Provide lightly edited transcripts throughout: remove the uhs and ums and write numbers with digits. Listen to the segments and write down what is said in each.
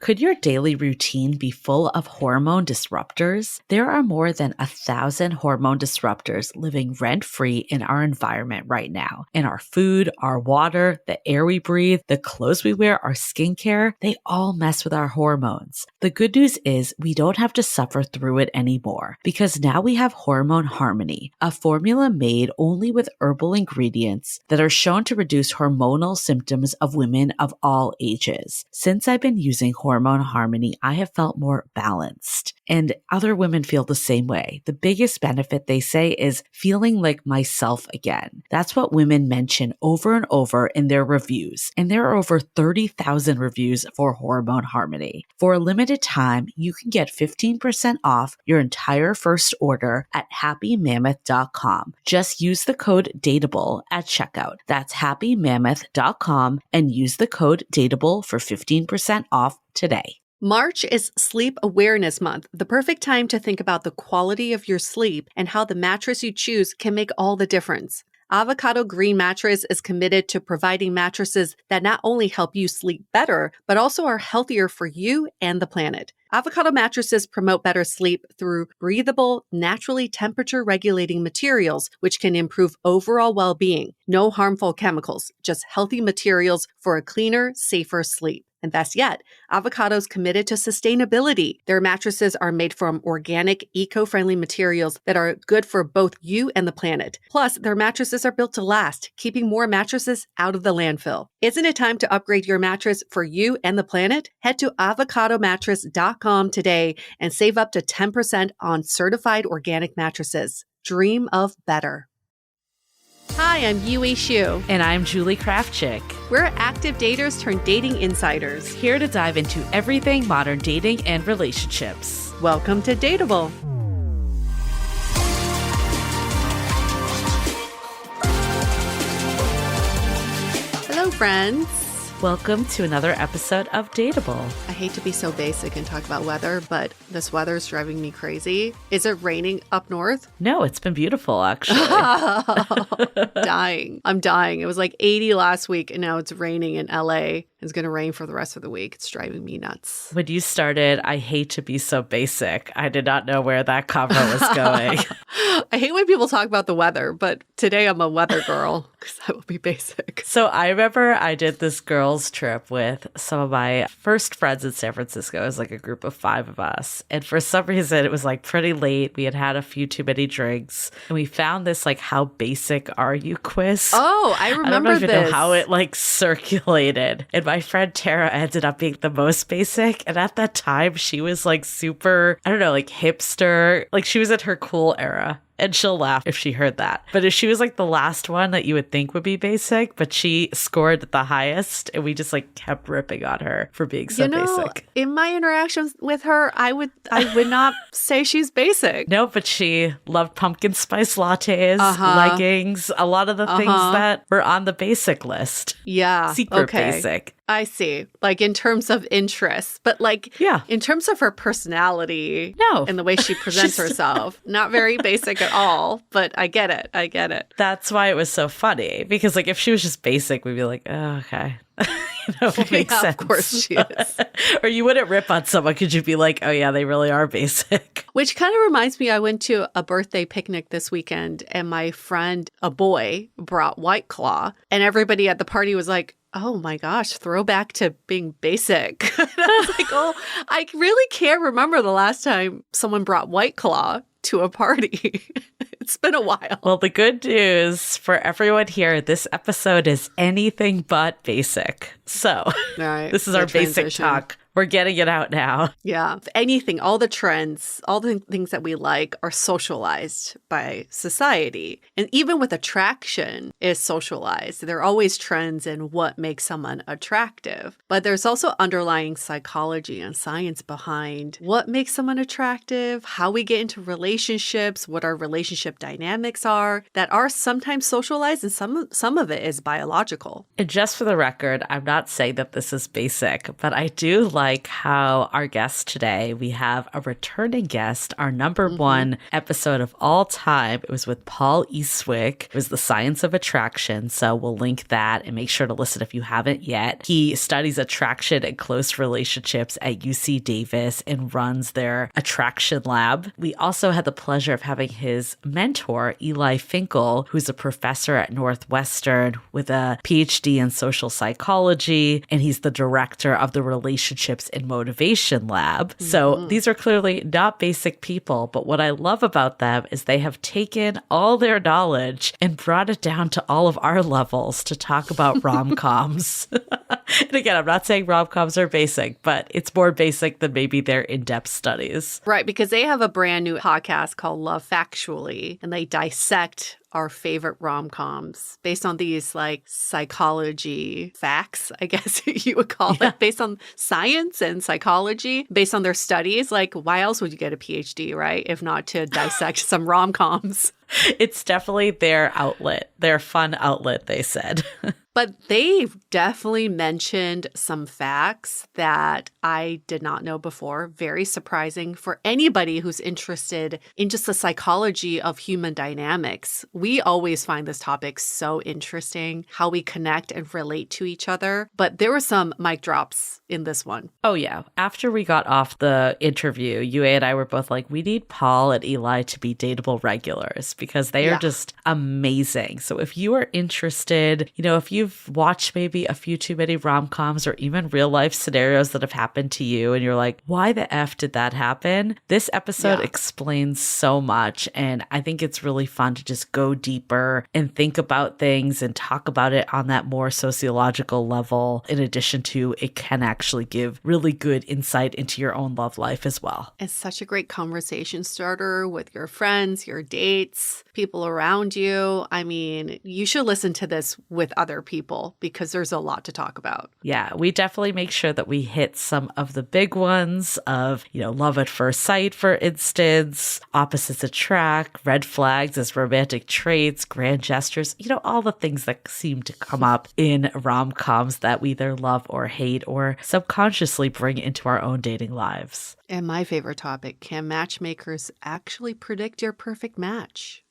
Could your daily routine be full of hormone disruptors? There are more than 1,000 hormone disruptors living rent-free in our environment right now. In our food, our water, the air we breathe, the clothes we wear, our skincare, they all mess with our hormones. The good news is we don't have to suffer through it anymore because now we have Hormone Harmony, a formula made only with herbal ingredients that are shown to reduce hormonal symptoms of women of all ages. Since I've been using Hormone Harmony, I have felt more balanced, and other women feel the same way. The biggest benefit, they say, is feeling like myself again. That's what women mention over and over in their reviews, and there are over 30,000 reviews for Hormone Harmony. For a limited time, you can get 15% off your entire first order at happymammoth.com. Just use the code DATEABLE at checkout. That's happymammoth.com and use the code DATEABLE for 15% off today. March is Sleep Awareness Month, the perfect time to think about the quality of your sleep and how the mattress you choose can make all the difference. Avocado Green Mattress is committed to providing mattresses that not only help you sleep better, but also are healthier for you and the planet. Avocado mattresses promote better sleep through breathable, naturally temperature-regulating materials, which can improve overall well-being. No harmful chemicals, just healthy materials for a cleaner, safer sleep. And best yet, Avocado's committed to sustainability. Their mattresses are made from organic, eco-friendly materials that are good for both you and the planet. Plus, their mattresses are built to last, keeping more mattresses out of the landfill. Isn't it time to upgrade your mattress for you and the planet? Head to avocadomattress.com today and save up to 10% on certified organic mattresses. Dream of better. Hi, I'm Yue Xu. And I'm Julie Krafchick. We're active daters turned dating insiders. Here to dive into everything modern dating and relationships. Welcome to Dateable. Hello, friends. Welcome to another episode of Dateable. I hate to be so basic and talk about weather, but this weather is driving me crazy. Is it raining up north? No, it's been beautiful, actually. Dying. I'm dying. It was like 80 last week, and now it's raining in LA. It's going to rain for the rest of the week. It's driving me nuts. When you started, I hate to be so basic. I did not know where that convo was going. I hate when people talk about the weather, but today I'm a weather girl because I will be basic. So I remember I did this girls trip with some of my first friends in San Francisco. It was like a group of 5 of us. And for some reason, it was like pretty late. We had had a few too many drinks. And we found this like, how basic are you quiz? Oh, I remember this. I don't even know how it like circulated. And my friend Tara ended up being the most basic. And at that time, she was like super, I don't know, like hipster. Like she was in her cool era. And she'll laugh if she heard that. But if she was like the last one that you would think would be basic, but she scored the highest, and we just like kept ripping on her for being so basic. In my interactions with her, I would not say she's basic. No, but she loved pumpkin spice lattes, leggings, a lot of the things that were on the basic list. Yeah. Secret basic. I see. Like in terms of interests, but like in terms of her personality and the way she presents herself, not very basic at all, but I get it. I get it. That's why it was so funny, because like if she was just basic, we'd be like, oh, okay. It makes sense. Of course she is. Or you wouldn't rip on someone because you'd be like, oh yeah, they really are basic. Which kind of reminds me, I went to a birthday picnic this weekend and my friend, a boy, brought White Claw and everybody at the party was like, oh my gosh, throwback to being basic. And I was like, oh, I really can't remember the last time someone brought White Claw to a party. It's been a while. Well, the good news for everyone here, this episode is anything but basic. So this is our basic talk. We're getting it out now. Yeah. If anything, all the trends, all the things that we like are socialized by society. And even with attraction is socialized. There are always trends in what makes someone attractive. But there's also underlying psychology and science behind what makes someone attractive, how we get into relationships, what our relationship dynamics are that are sometimes socialized and some of it is biological. And just for the record, I'm not saying that this is basic, but I do like how our guest today, we have a returning guest, our number one episode of all time. It was with Paul Eastwick. It was The Science of Attraction. So we'll link that and make sure to listen if you haven't yet. He studies attraction and close relationships at UC Davis and runs their attraction lab. We also had the pleasure of having his mentor, Eli Finkle, who's a professor at Northwestern with a PhD in social psychology, and he's the director of the Relationships and Motivation Lab. So these are clearly not basic people, but what I love about them is they have taken all their knowledge and brought it down to all of our levels to talk about rom-coms. And again, I'm not saying rom-coms are basic, but it's more basic than maybe their in-depth studies. Right, because they have a brand new podcast called Love Factually, and they dissect our favorite rom-coms based on these like psychology facts, I guess you would call it, based on science and psychology, based on their studies. Like, why else would you get a PhD, right? If not to dissect some rom-coms. It's definitely their outlet, their fun outlet, they said. But they definitely mentioned some facts that I did not know before. Very surprising for anybody who's interested in just the psychology of human dynamics. We always find this topic so interesting, how we connect and relate to each other. But there were some mic drops in this one. Oh, yeah. After we got off the interview, Yue and I were both like, we need Paul and Eli to be Dateable regulars because they are just amazing. So if you are interested, if you've watched maybe a few too many rom-coms or even real life scenarios that have happened to you and you're like, why the F did that happen? This episode explains so much. And I think it's really fun to just go deeper and think about things and talk about it on that more sociological level. In addition to, it can actually give really good insight into your own love life as well. It's such a great conversation starter with your friends, your dates, people around you. I mean, you should listen to this with other people because there's a lot to talk about. Yeah, we definitely make sure that we hit some of the big ones of, love at first sight, for instance, opposites attract, red flags as romantic traits, grand gestures, all the things that seem to come up in rom-coms that we either love or hate or subconsciously bring into our own dating lives. And my favorite topic, can matchmakers actually predict your perfect match?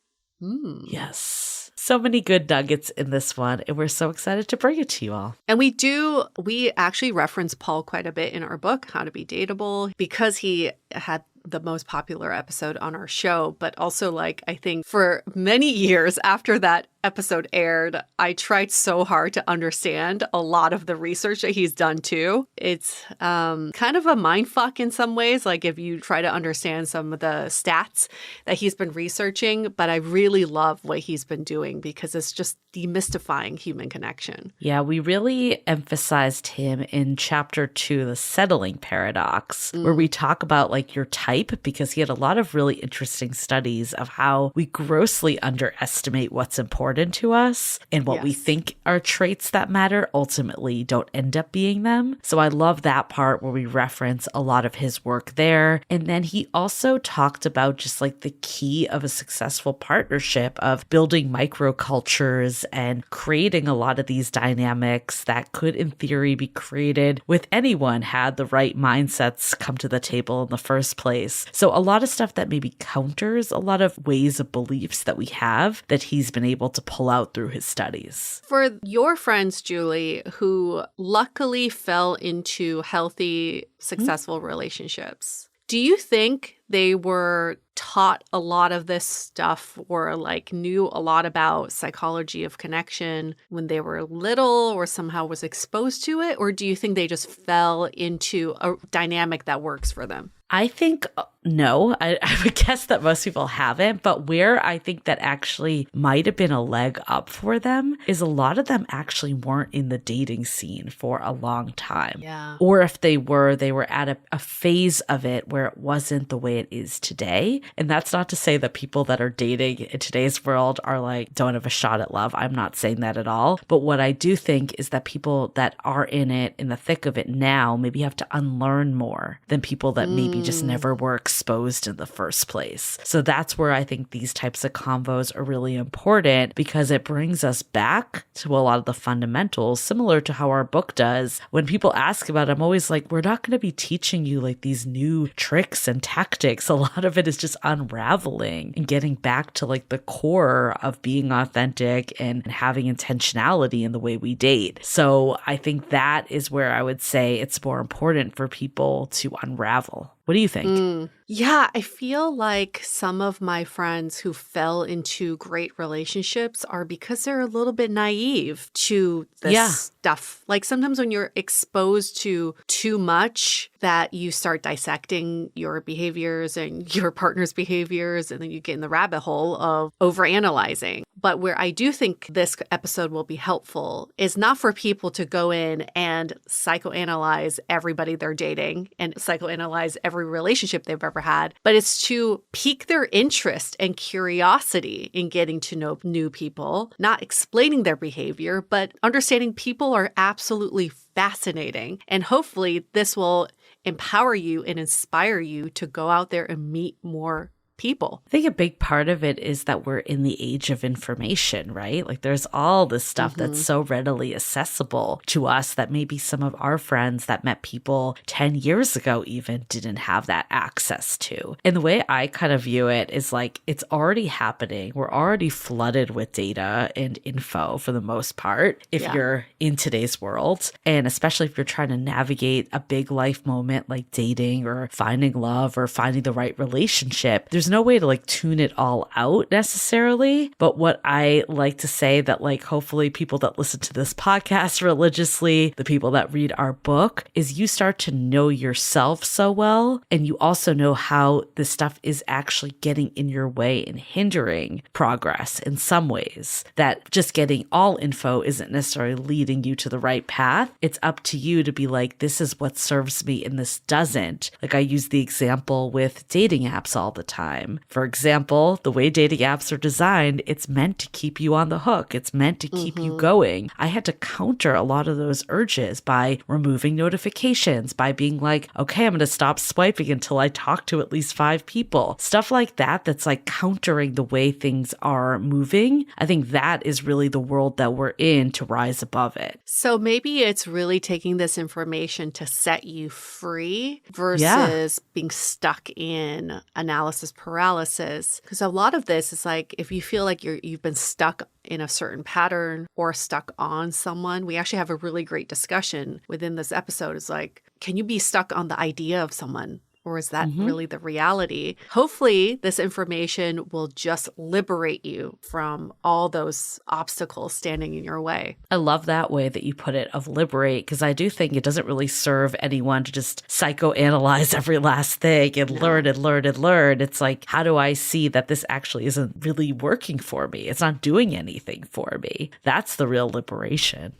Yes. So many good nuggets in this one, and we're so excited to bring it to you all. And we actually reference Paul quite a bit in our book, How to Be Dateable, because he had the most popular episode on our show. But also, I think for many years after that episode aired, I tried so hard to understand a lot of the research that he's done too. It's kind of a mindfuck in some ways, if you try to understand some of the stats that he's been researching. But I really love what he's been doing because it's just demystifying human connection. Yeah, we really emphasized him in chapter 2, the settling paradox, where we talk about your type, because he had a lot of really interesting studies of how we grossly underestimate what's important to us and what we think are traits that matter ultimately don't end up being them. So I love that part where we reference a lot of his work there. And then he also talked about just the key of a successful partnership of building microcultures and creating a lot of these dynamics that could in theory be created with anyone had the right mindsets come to the table in the first place. So a lot of stuff that maybe counters a lot of ways of beliefs that we have that he's been able to pull out through his studies. For your friends, Julie, who luckily fell into healthy, successful relationships, do you think they were taught a lot of this stuff or knew a lot about psychology of connection when they were little or somehow was exposed to it? Or do you think they just fell into a dynamic that works for them? I think no, I would guess that most people haven't, but where I think that actually might have been a leg up for them is a lot of them actually weren't in the dating scene for a long time. Yeah. Or if they were at a phase of it where it wasn't the way it is today. And that's not to say that people that are dating in today's world are don't have a shot at love. I'm not saying that at all. But what I do think is that people that are in it, in the thick of it now, maybe have to unlearn more than people that maybe we just never were exposed in the first place. So that's where I think these types of convos are really important, because it brings us back to a lot of the fundamentals, similar to how our book does. When people ask about it, I'm always like, we're not going to be teaching you like these new tricks and tactics. A lot of it is just unraveling and getting back to like the core of being authentic and having intentionality in the way we date. So I think that is where I would say it's more important for people to unravel. What do you think? Yeah, I feel like some of my friends who fell into great relationships are because they're a little bit naive to this stuff. Like sometimes when you're exposed to too much, that you start dissecting your behaviors and your partner's behaviors, and then you get in the rabbit hole of overanalyzing. But where I do think this episode will be helpful is not for people to go in and psychoanalyze everybody they're dating and psychoanalyze every relationship they've ever had, but it's to pique their interest and curiosity in getting to know new people, not explaining their behavior, but understanding people are absolutely fascinating. And hopefully this will empower you and inspire you to go out there and meet more people. I think a big part of it is that we're in the age of information, right? Like there's all this stuff that's so readily accessible to us that maybe some of our friends that met people 10 years ago even didn't have that access to. And the way I kind of view it is like it's already happening. We're already flooded with data and info for the most part if you're in today's world. And especially if you're trying to navigate a big life moment like dating or finding love or finding the right relationship, there's no way to like tune it all out necessarily. But what I like to say that like hopefully people that listen to this podcast religiously, the people that read our book, is you start to know yourself so well. And you also know how this stuff is actually getting in your way and hindering progress in some ways. That just getting all info isn't necessarily leading you to the right path. It's up to you to be like, this is what serves me and this doesn't. Like I use the example with dating apps all the time. For example, the way dating apps are designed, it's meant to keep you on the hook. It's meant to keep you going. I had to counter a lot of those urges by removing notifications, by being like, okay, I'm going to stop swiping until I talk to at least 5 people. Stuff like that, that's like countering the way things are moving. I think that is really the world that we're in to rise above it. So maybe it's really taking this information to set you free versus being stuck in analysis paralysis. Because a lot of this is like, if you feel like you've been stuck in a certain pattern or stuck on someone, we actually have a really great discussion within this episode. Is like, can you be stuck on the idea of someone? Or is that really the reality? Hopefully, this information will just liberate you from all those obstacles standing in your way. I love that way that you put it, of liberate, because I do think it doesn't really serve anyone to just psychoanalyze every last thing and learn and learn and learn. It's like, how do I see that this actually isn't really working for me? It's not doing anything for me. That's the real liberation.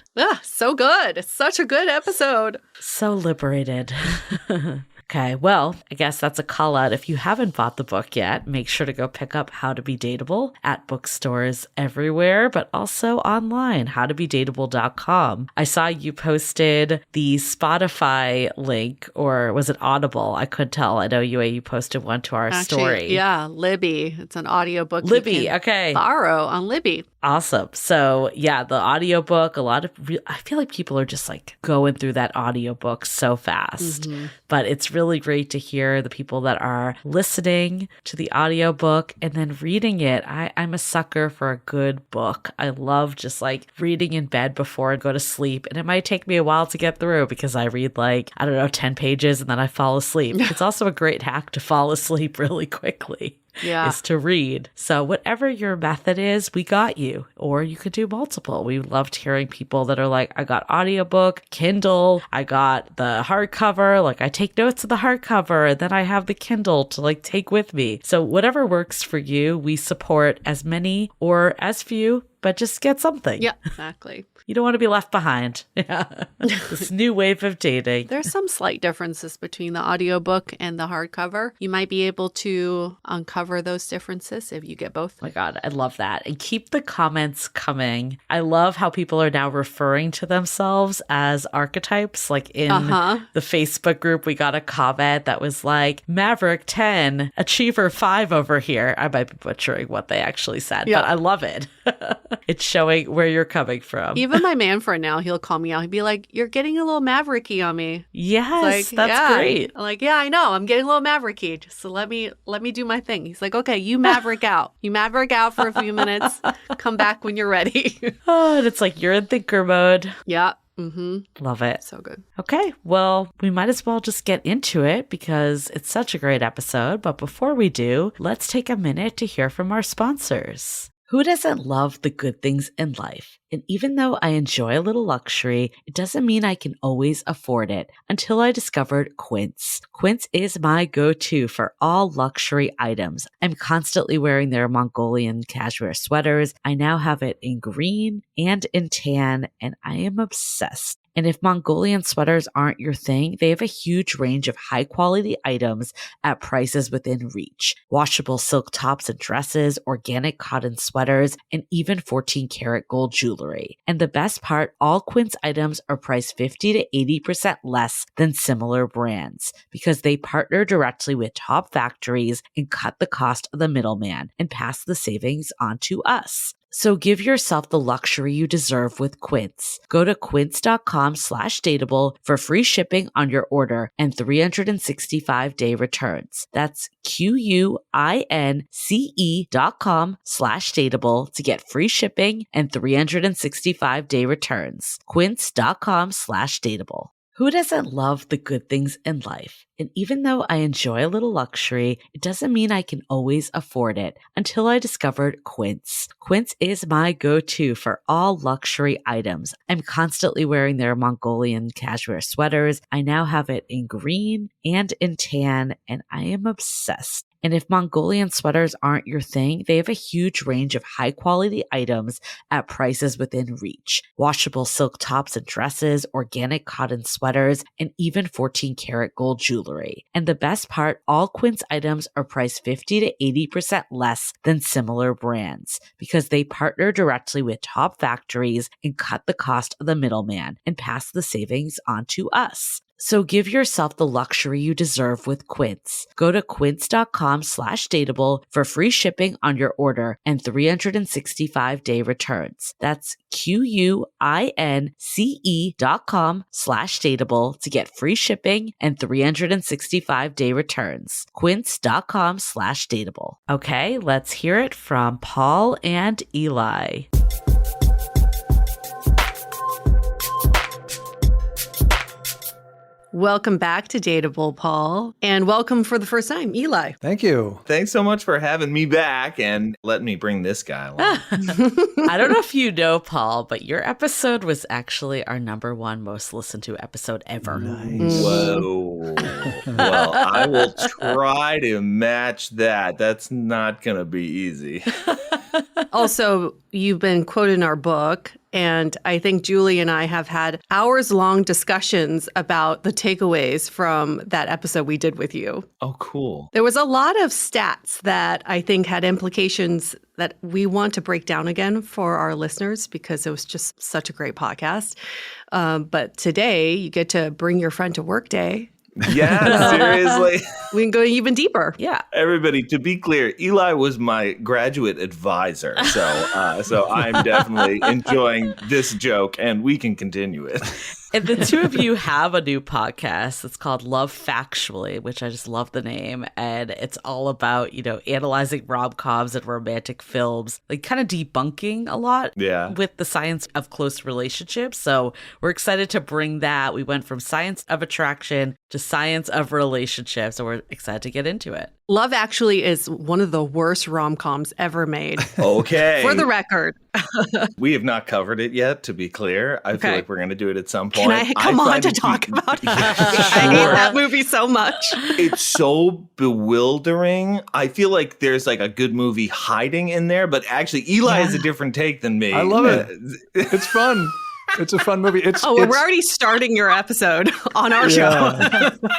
So good. Such a good episode. So liberated. Okay, well, I guess that's a call out. If you haven't bought the book yet, make sure to go pick up How to Be Dateable at bookstores everywhere, but also online, howtobedateable.com. I saw you posted the Spotify link, or was it Audible? I couldn't tell. I know you posted one to our story. Yeah, Libby. It's an audiobook. Libby, okay. Borrow on Libby. Awesome. So yeah, the audiobook, I feel like people are just like going through that audiobook so fast, but it's really great to hear the people that are listening to the audiobook and then reading it. I'm a sucker for a good book. I love just like reading in bed before I go to sleep, and it might take me a while to get through because I read 10 pages and then I fall asleep. It's also a great hack to fall asleep really quickly. Is to read. So whatever your method is, we got you. Or you could do multiple. We loved hearing people that are like, I got audiobook, Kindle, I got the hardcover, like I take notes of the hardcover, and then I have the Kindle to like take with me. So whatever works for you, we support as many or as few but just get something. Yeah, exactly. You don't want to be left behind. Yeah. This new wave of dating. There's some slight differences between the audiobook and the hardcover. You might be able to uncover those differences if you get both. Oh my God, I love that. And keep the comments coming. I love how people are now referring to themselves as archetypes. Like in the Facebook group, we got a comment that was like, Maverick 10, Achiever 5 over here. I might be butchering what they actually said, but I love it. It's showing where you're coming from. Even my man friend now, he'll call me out. He'd be like, you're getting a little mavericky on me. Yes, that's great. I'm like, yeah, I know. I'm getting a little mavericky. Just so let me do my thing. He's like, okay, you maverick out. You maverick out for a few minutes. Come back when you're ready. Oh, and it's like you're in thinker mode. Yeah. Mm-hmm. Love it. So good. Okay, well, we might as well just get into it because it's such a great episode. But before we do, let's take a minute to hear from our sponsors. Who doesn't love the good things in life? And even though I enjoy a little luxury, it doesn't mean I can always afford it until I discovered Quince. Quince is my go-to for all luxury items. I'm constantly wearing their Mongolian cashmere sweaters. I now have it in green and in tan, and I am obsessed. And if Mongolian sweaters aren't your thing, they have a huge range of high quality items at prices within reach. Washable silk tops and dresses, organic cotton sweaters, and even 14 karat gold jewelry. And the best part, all Quince items are priced 50 to 80% less than similar brands because they partner directly with top factories and cut the cost of the middleman and pass the savings on to us. So give yourself the luxury you deserve with Quince. Go to quince.com/dateable for free shipping on your order and 365-day returns. That's QUINCE.com/dateable to get free shipping and 365-day returns. Quince.com/dateable. Who doesn't love the good things in life? And even though I enjoy a little luxury, it doesn't mean I can always afford it until I discovered Quince. Quince is my go-to for all luxury items. I'm constantly wearing their Mongolian cashmere sweaters. I now have it in green and in tan, and I am obsessed. And if Mongolian sweaters aren't your thing, they have a huge range of high quality items at prices within reach. Washable silk tops and dresses, organic cotton sweaters, and even 14 karat gold jewelry. And the best part, all Quince items are priced 50 to 80% less than similar brands because they partner directly with top factories and cut the cost of the middleman and pass the savings on to us. So give yourself the luxury you deserve with Quince. Go to quince.com/dateable for free shipping on your order and 365-day returns. That's QUINCE.com/dateable to get free shipping and 365-day returns. Quince.com/dateable. Okay, let's hear it from Paul and Eli. Welcome back to Dateable, Paul. And welcome for the first time, Eli. Thank you. Thanks so much for having me back and letting me bring this guy along. I don't know if you know, Paul, but your episode was actually our #1 most listened to episode ever. Nice. Whoa. Well, I will try to match that. That's not going to be easy. Also, you've been quoted in our book, and I think Julie and I have had hours-long discussions about the takeaways from that episode we did with you. Oh, cool. There was a lot of stats that I think had implications that we want to break down again for our listeners because it was just such a great podcast. But today, you get to bring your friend to work day. Yeah, seriously. We can go even deeper. Yeah. Everybody, to be clear, Eli was my graduate advisor. So I'm definitely enjoying this joke, and we can continue it. And the two of you have a new podcast. It's called Love Factually, which I just love the name. And it's all about, analyzing rom-coms and romantic films, like kind of debunking a lot with the science of close relationships. So we're excited to bring that. We went from science of attraction to science of relationships. So we're excited to get into it. Love Actually is one of the worst rom-coms ever made. Okay. For the record. We have not covered it yet, to be clear. I feel like we're going to do it at some point. Can I come on to talk about it? I hate that movie so much. It's so bewildering. I feel like there's like a good movie hiding in there, but actually Eli has a different take than me. I love it. It's fun. It's a fun movie. We're already starting your episode on our show.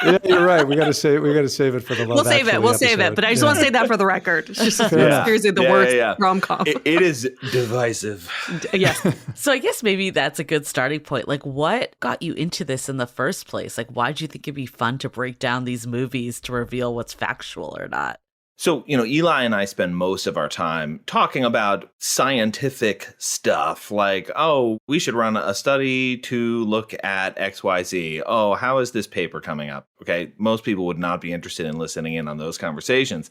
Yeah, you're right. We got to save it for the Love Actually We'll save it. But I just want to say that for the record. It's just seriously the worst rom-com. It is divisive. Yes. So I guess maybe that's a good starting point. Like, what got you into this in the first place? Like, why did you think it'd be fun to break down these movies to reveal what's factual or not? So, Eli and I spend most of our time talking about scientific stuff like, oh, we should run a study to look at XYZ. Oh, how is this paper coming up? Okay, most people would not be interested in listening in on those conversations.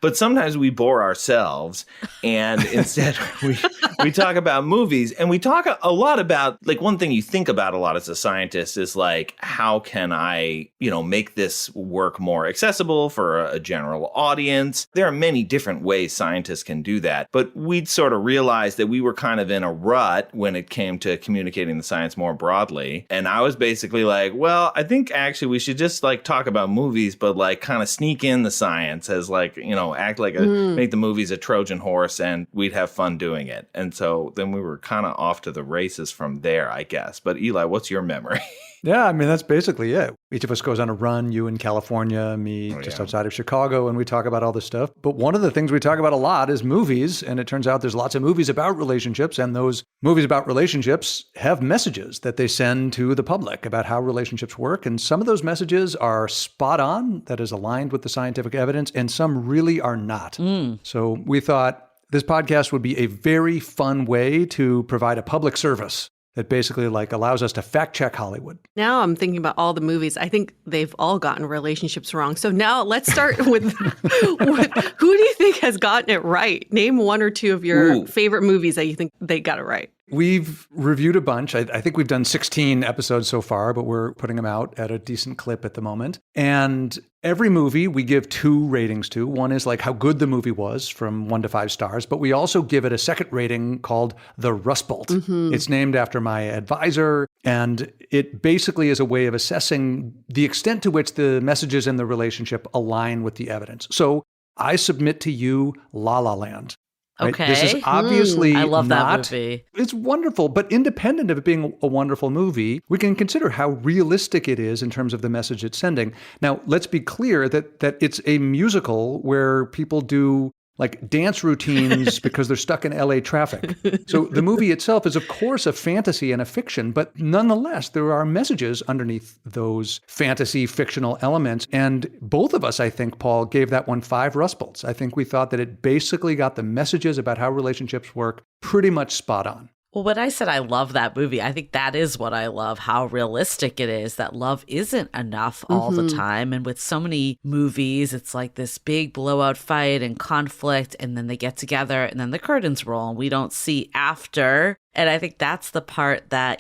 But sometimes we bore ourselves and instead we talk about movies, and we talk a lot about, like, one thing you think about a lot as a scientist is like, how can I, make this work more accessible for a general audience? There are many different ways scientists can do that, but we'd sort of realized that we were kind of in a rut when it came to communicating the science more broadly. And I was basically like, well, I think actually we should just like talk about movies, but like kind of sneak in the science as like, act like make the movies a Trojan horse, and we'd have fun doing it. And so then we were kind of off to the races from there, I guess. But Eli, what's your memory? Yeah, I mean, that's basically it. Each of us goes on a run, you in California, me just outside of Chicago, and we talk about all this stuff. But one of the things we talk about a lot is movies, and it turns out there's lots of movies about relationships, and those movies about relationships have messages that they send to the public about how relationships work, and some of those messages are spot on, that is aligned with the scientific evidence, and some really are not. So we thought this podcast would be a very fun way to provide a public service that basically like allows us to fact check Hollywood. Now I'm thinking about all the movies. I think they've all gotten relationships wrong. So now let's start with who do you think has gotten it right? Name one or two of your favorite movies that you think they got it right. We've reviewed a bunch. I think we've done 16 episodes so far, but we're putting them out at a decent clip at the moment. And every movie we give 2 ratings to. One is like how good the movie was from 1 to 5 stars, but we also give it a second rating called the Rust Bolt. It's named after my advisor, and it basically is a way of assessing the extent to which the messages in the relationship align with the evidence. So I submit to you La La Land. Right? Okay. This is obviously I love not, that movie. It's wonderful, but independent of it being a wonderful movie, we can consider how realistic it is in terms of the message it's sending. Now, let's be clear that it's a musical where people do like dance routines because they're stuck in LA traffic. So the movie itself is, of course, a fantasy and a fiction, but nonetheless, there are messages underneath those fantasy fictional elements. And both of us, I think, Paul, gave that one 5 Rust Bolts. I think we thought that it basically got the messages about how relationships work pretty much spot on. Well, when I said I love that movie, I think that is what I love, how realistic it is, that love isn't enough all the time. And with so many movies, it's like this big blowout fight and conflict, and then they get together and then the curtains roll and we don't see after. And I think that's the part that,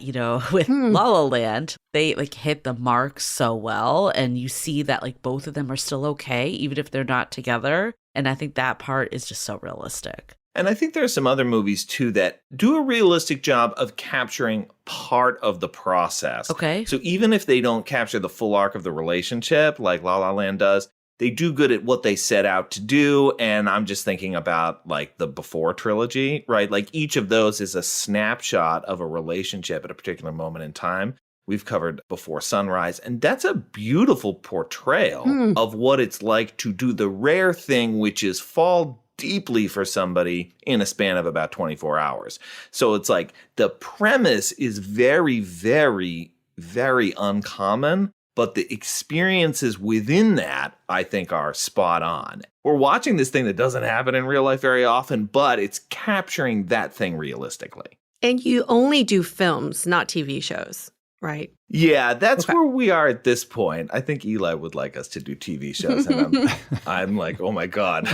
with La La Land, they like hit the mark so well. And you see that like both of them are still okay, even if they're not together. And I think that part is just so realistic. And I think there are some other movies, too, that do a realistic job of capturing part of the process. Okay. So even if they don't capture the full arc of the relationship, like La La Land does, they do good at what they set out to do. And I'm just thinking about, like, the Before trilogy, right? Like, each of those is a snapshot of a relationship at a particular moment in time. We've covered Before Sunrise, and that's a beautiful portrayal of what it's like to do the rare thing, which is fall deeply for somebody in a span of about 24 hours. So it's like the premise is very, very, very uncommon, but the experiences within that, I think, are spot on. We're watching this thing that doesn't happen in real life very often, but it's capturing that thing realistically. And you only do films, not TV shows, right? Yeah, that's where we are at this point. I think Eli would like us to do TV shows, and I'm like, oh my God.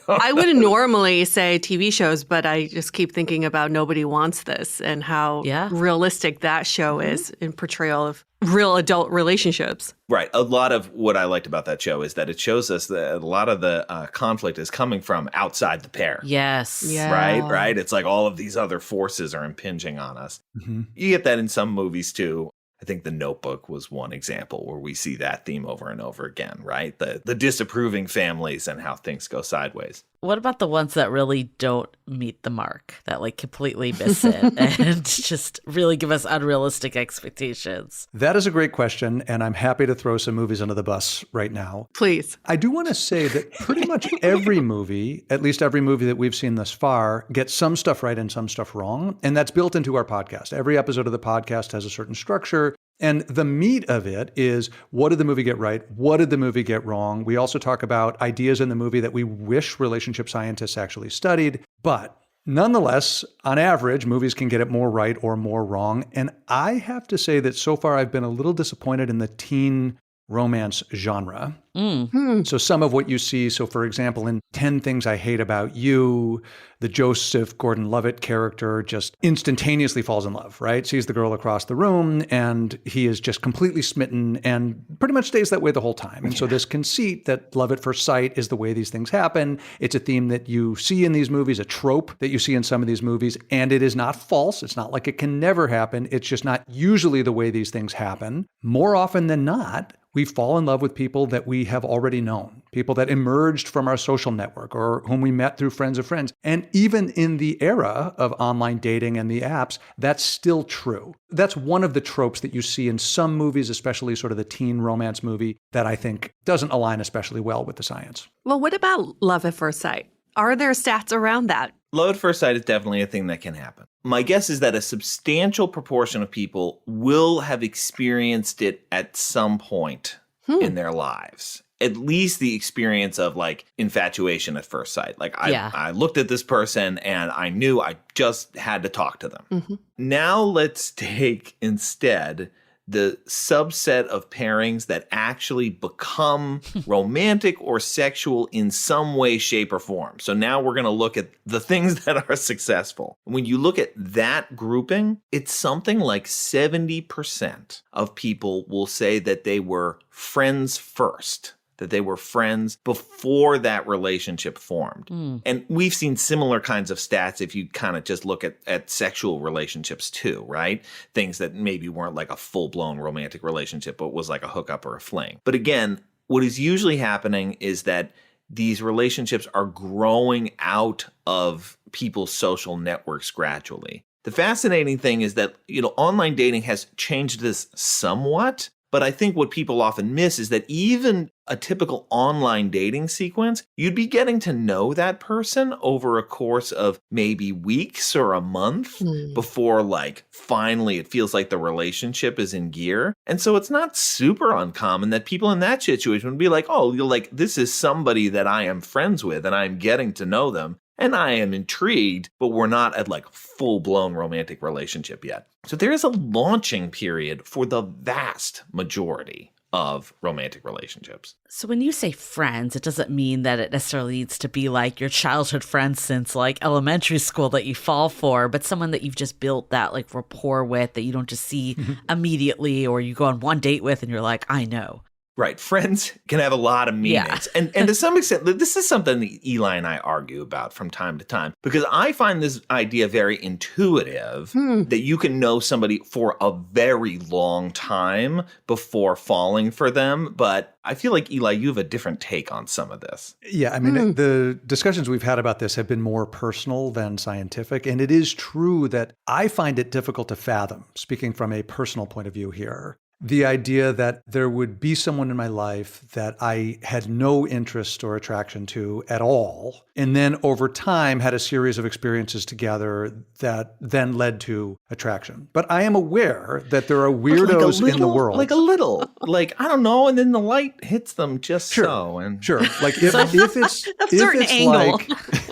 I wouldn't normally say TV shows, but I just keep thinking about Nobody Wants This and how realistic that show is in portrayal of real adult relationships. Right. A lot of what I liked about that show is that it shows us that a lot of the conflict is coming from outside the pair. Yes. Yeah. Right. It's like all of these other forces are impinging on us. Mm-hmm. You get that in some movies too. I think The Notebook was one example where we see that theme over and over again, right? The disapproving families and how things go sideways. What about the ones that really don't meet the mark, that like completely miss it and just really give us unrealistic expectations? That is a great question, and I'm happy to throw some movies under the bus right now. Please. I do want to say that pretty much every movie, at least every movie that we've seen thus far, gets some stuff right and some stuff wrong, and that's built into our podcast. Every episode of the podcast has a certain structure. And the meat of it is, what did the movie get right? What did the movie get wrong? We also talk about ideas in the movie that we wish relationship scientists actually studied. But nonetheless, on average, movies can get it more right or more wrong. And I have to say that so far I've been a little disappointed in the teen romance genre. So some of what you see, so for example, in 10 Things I Hate About You, the Joseph Gordon-Levitt character just instantaneously falls in love, right? Sees the girl across the room and he is just completely smitten and pretty much stays that way the whole time. And so this conceit that love at first sight is the way these things happen. It's a theme that you see in these movies, a trope that you see in some of these movies, and it is not false. It's not like it can never happen. It's just not usually the way these things happen. More often than not, we fall in love with people that we have already known, people that emerged from our social network or whom we met through friends of friends. And even in the era of online dating and the apps, that's still true. That's one of the tropes that you see in some movies, especially sort of the teen romance movie, that I think doesn't align especially well with the science. Well, what about love at first sight? Are there stats around that? Love at first sight is definitely a thing that can happen. My guess is that a substantial proportion of people will have experienced it at some point in their lives. At least the experience of like infatuation at first sight. Like I looked at this person and I knew I just had to talk to them. Mm-hmm. Now let's take instead the subset of pairings that actually become romantic or sexual in some way, shape, or form. So now we're going to look at the things that are successful. When you look at that grouping, it's something like 70% of people will say that they were friends first, that they were friends before that relationship formed. And we've seen similar kinds of stats if you kind of just look at sexual relationships too, right? Things that maybe weren't like a full-blown romantic relationship, but was like a hookup or a fling. But again, what is usually happening is that these relationships are growing out of people's social networks gradually. The fascinating thing is that, online dating has changed this somewhat. But I think what people often miss is that even a typical online dating sequence, you'd be getting to know that person over a course of maybe weeks or a month before like finally it feels like the relationship is in gear. And so it's not super uncommon that people in that situation would be like, oh, you're like, this is somebody that I am friends with and I'm getting to know them. And I am intrigued, but we're not at like full-blown romantic relationship yet. So there is a launching period for the vast majority of romantic relationships. So when you say friends, it doesn't mean that it necessarily needs to be like your childhood friends since like elementary school that you fall for, but someone that you've just built that like rapport with that you don't just see immediately or you go on one date with and you're like, I know. Right. Friends can have a lot of meanings. Yeah. And to some extent, this is something that Eli and I argue about from time to time, because I find this idea very intuitive that you can know somebody for a very long time before falling for them. But I feel like, Eli, you have a different take on some of this. Yeah, I mean, the discussions we've had about this have been more personal than scientific. And it is true that I find it difficult to fathom, speaking from a personal point of view here, the idea that there would be someone in my life that I had no interest or attraction to at all, and then over time had a series of experiences together that then led to attraction. But I am aware that there are weirdos in the world. Like a little. Like, I don't know, and then the light hits them just so. And Sure. Like if it's a certain angle. Like,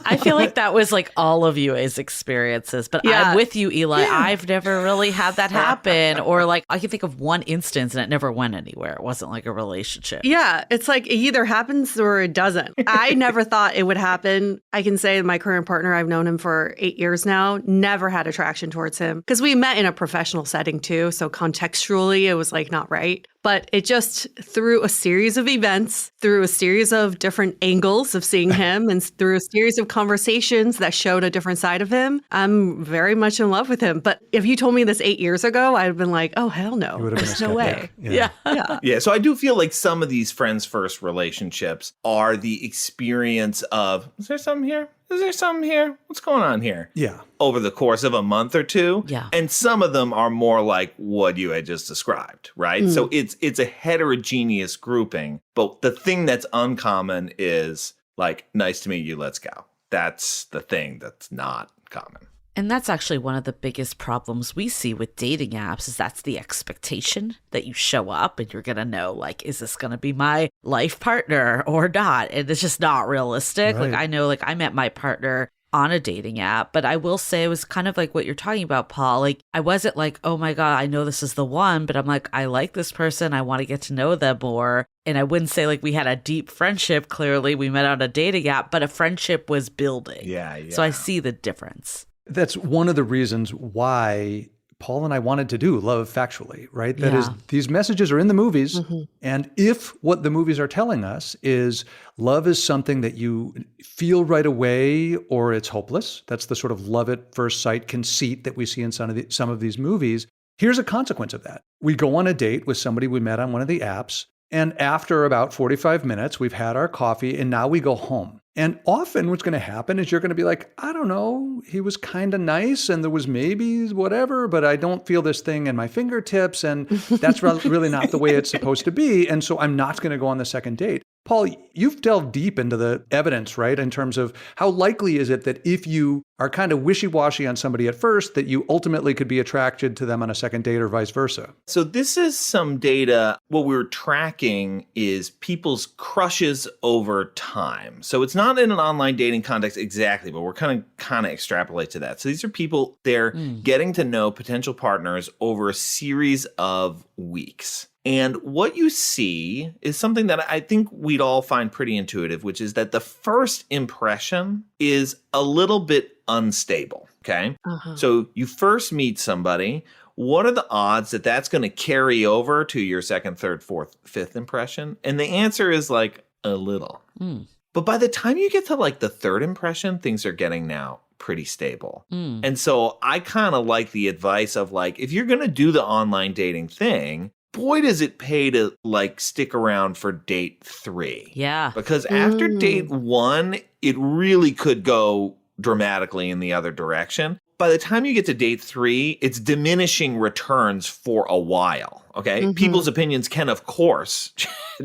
I feel like that was like all of UA's experiences, but I'm with you, Eli. Yeah. I've never really had that happen. Or like, I can think of one instance and it never went anywhere. It wasn't like a relationship. Yeah. It's like it either happens or it doesn't. I never thought it would happen. I can say my current partner, I've known him for 8 years now, never had attraction towards him because we met in a professional setting too. So contextually, it was like not right. But it just, through a series of events, through a series of different angles of seeing him, and through a series of conversations that showed a different side of him, I'm very much in love with him. But if you told me this 8 years ago, I'd have been like, oh, hell no. There's no way. Yeah. Yeah. So I do feel like some of these friends first relationships are the experience of, is there something here? Is there something here? What's going on here? Yeah. Over the course of a month or two. Yeah. And some of them are more like what you had just described, right? So it's a heterogeneous grouping. But the thing that's uncommon is like, nice to meet you, let's go. That's the thing that's not common. And that's actually one of the biggest problems we see with dating apps is that's the expectation that you show up and you're going to know, like, is this going to be my life partner or not? And it's just not realistic. Right. Like, I know, like, I met my partner on a dating app, but I will say it was kind of like what you're talking about, Paul. Like, I wasn't like, oh my God, I know this is the one, but I'm like, I like this person. I want to get to know them more. And I wouldn't say like we had a deep friendship. Clearly, we met on a dating app, but a friendship was building. Yeah. So I see the difference. That's one of the reasons why Paul and I wanted to do Love Factually, right? That is, these messages are in the movies. And if what the movies are telling us is love is something that you feel right away or it's hopeless, that's the sort of love at first sight conceit that we see in some of these movies. Here's a consequence of that. We go on a date with somebody we met on one of the apps. And after about 45 minutes, we've had our coffee and now we go home. And often what's going to happen is you're going to be like, I don't know, he was kind of nice and there was maybe whatever, but I don't feel this thing in my fingertips. And that's really not the way it's supposed to be. And so I'm not going to go on the second date. Paul, you've delved deep into the evidence, right? In terms of how likely is it that if you are kind of wishy-washy on somebody at first, that you ultimately could be attracted to them on a second date or vice versa? So this is some data. What we're tracking is people's crushes over time. So it's not in an online dating context exactly, but we're kind of extrapolate to that. So these are people, they're getting to know potential partners over a series of weeks. And what you see is something that I think we'd all find pretty intuitive, which is that the first impression is a little bit unstable, okay? So you first meet somebody. What are the odds that that's going to carry over to your second, third, fourth, fifth impression? And the answer is like a little. But by the time you get to like the third impression, things are getting now pretty stable. And so I kind of like the advice of like, if you're going to do the online dating thing, boy, does it pay to like stick around for date 3. Yeah. Because after date 1, it really could go dramatically in the other direction. By the time you get to date 3, it's diminishing returns for a while. Okay. People's opinions can, of course,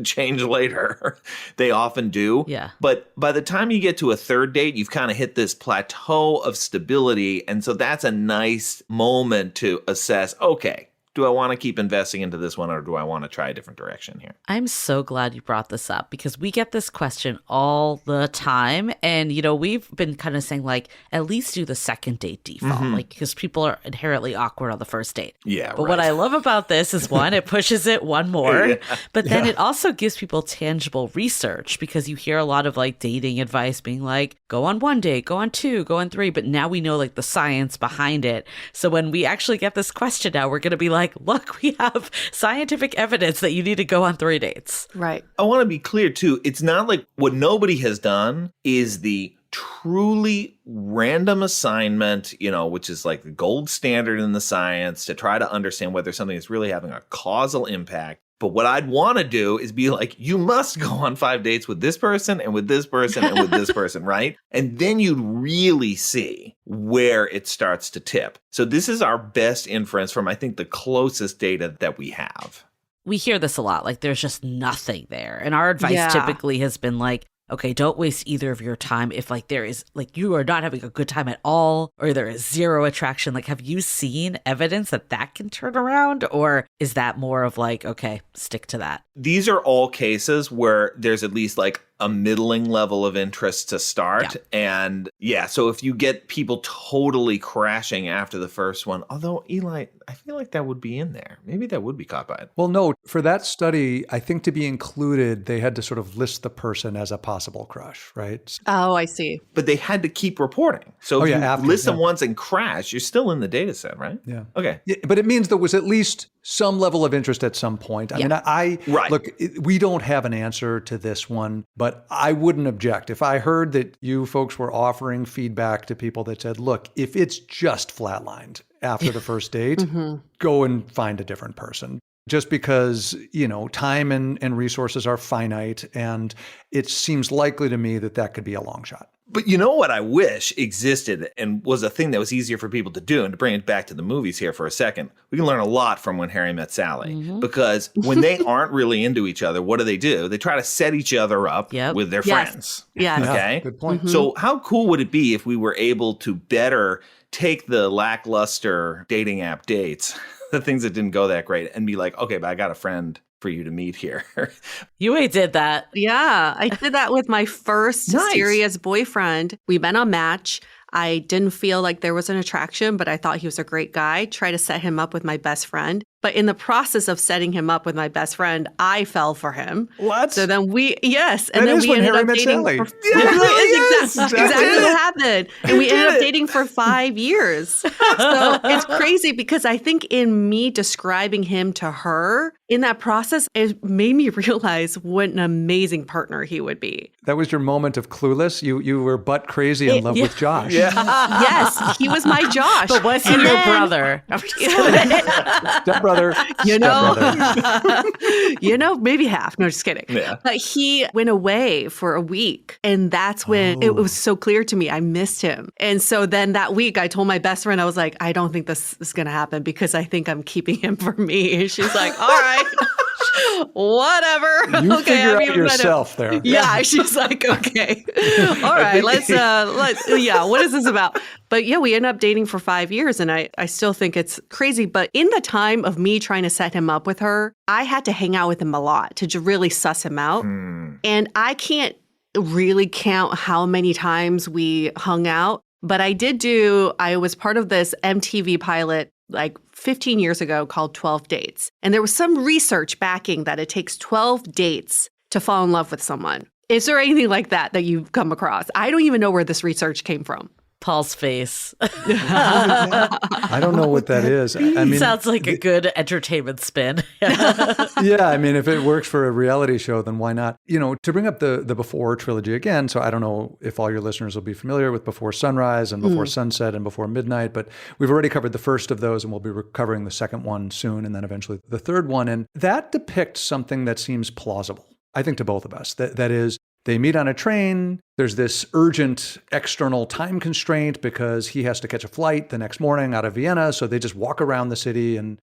change later. They often do. Yeah. But by the time you get to a third date, you've kind of hit this plateau of stability. And so that's a nice moment to assess, okay, do I want to keep investing into this one or do I want to try a different direction here? I'm so glad you brought this up because we get this question all the time. And, you know, we've been kind of saying like, at least do the second date default, like because people are inherently awkward on the first date. Yeah. But what I love about this is one, it pushes it one more, but then it also gives people tangible research because you hear a lot of like dating advice being like, go on 1 date, go on 2, go on 3. But now we know like the science behind it. So when we actually get this question now, we're going to be like, look, we have scientific evidence that you need to go on 3 dates. Right. I want to be clear, too. It's not like what nobody has done is the truly random assignment, you know, which is like the gold standard in the science to try to understand whether something is really having a causal impact. But what I'd want to do is be like, you must go on 5 dates with this person and with this person and with this person, right? And then you'd really see where it starts to tip. So this is our best inference from, I think, the closest data that we have. We hear this a lot, like there's just nothing there. And our advice typically has been like, okay, don't waste either of your time if like there is like you are not having a good time at all or there is zero attraction. Like, have you seen evidence that that can turn around, or is that more of like, okay, stick to that? These are all cases where there's at least like a middling level of interest to start. Yeah. And yeah, so if you get people totally crashing after the first one, although Eli, I feel like that would be in there. Maybe that would be caught by it. Well, no, for that study, I think to be included, they had to sort of list the person as a possible crush, right? Oh, I see. But they had to keep reporting. So if you list them once and crash, you're still in the data set, right? Yeah. Okay. Yeah, but it means there was at least some level of interest at some point. I mean, look, we don't have an answer to this one, but I wouldn't object. If I heard that you folks were offering feedback to people that said, look, if it's just flatlined after the first date, go and find a different person. Just because, time and resources are finite, and it seems likely to me that that could be a long shot. But you know what I wish existed and was a thing that was easier for people to do, and to bring it back to the movies here for a second, we can learn a lot from When Harry Met Sally. Because when they aren't really into each other, what do? They try to set each other up with their friends. Yes. Okay? Yeah, good point. So how cool would it be if we were able to better take the lackluster dating app dates, the things that didn't go that great, and be like, okay, but I got a friend for you to meet here. You did that. Yeah, I did that with my first serious boyfriend. We met on Match. I didn't feel like there was an attraction, but I thought he was a great guy. Tried to set him up with my best friend. But in the process of setting him up with my best friend, I fell for him. What? So then we and then we ended up dating. Exactly what happened. And we ended up dating for 5 years. So it's crazy because I think in me describing him to her, in that process, it made me realize what an amazing partner he would be. That was your moment of Clueless? You were butt crazy in love with Josh. Yeah. Yes, he was my Josh. But was he your brother? Stepbrother. Maybe half. No, just kidding. Yeah. But he went away for a week. And that's when it was so clear to me I missed him. And so then that week I told my best friend, I was like, I don't think this is going to happen because I think I'm keeping him for me. And she's like, all right. Whatever. You figure out yourself there. Yeah, she's like, okay. All right, let's what is this about? But yeah, we ended up dating for 5 years, and I still think it's crazy. But in the time of me trying to set him up with her, I had to hang out with him a lot to really suss him out. And I can't really count how many times we hung out. But I was part of this MTV pilot like 15 years ago called 12 Dates. And there was some research backing that it takes 12 dates to fall in love with someone. Is there anything like that you've come across? I don't even know where this research came from. Paul's face. I don't know what that is. I mean, sounds like a good entertainment spin. Yeah, I mean, if it works for a reality show, then why not? To bring up the Before trilogy again, so I don't know if all your listeners will be familiar with Before Sunrise and Before Sunset and Before Midnight, but we've already covered the first of those, and we'll be covering the second one soon, and then eventually the third one. And that depicts something that seems plausible, I think, to both of us. That is, they meet on a train. There's this urgent external time constraint because he has to catch a flight the next morning out of Vienna. So they just walk around the city and,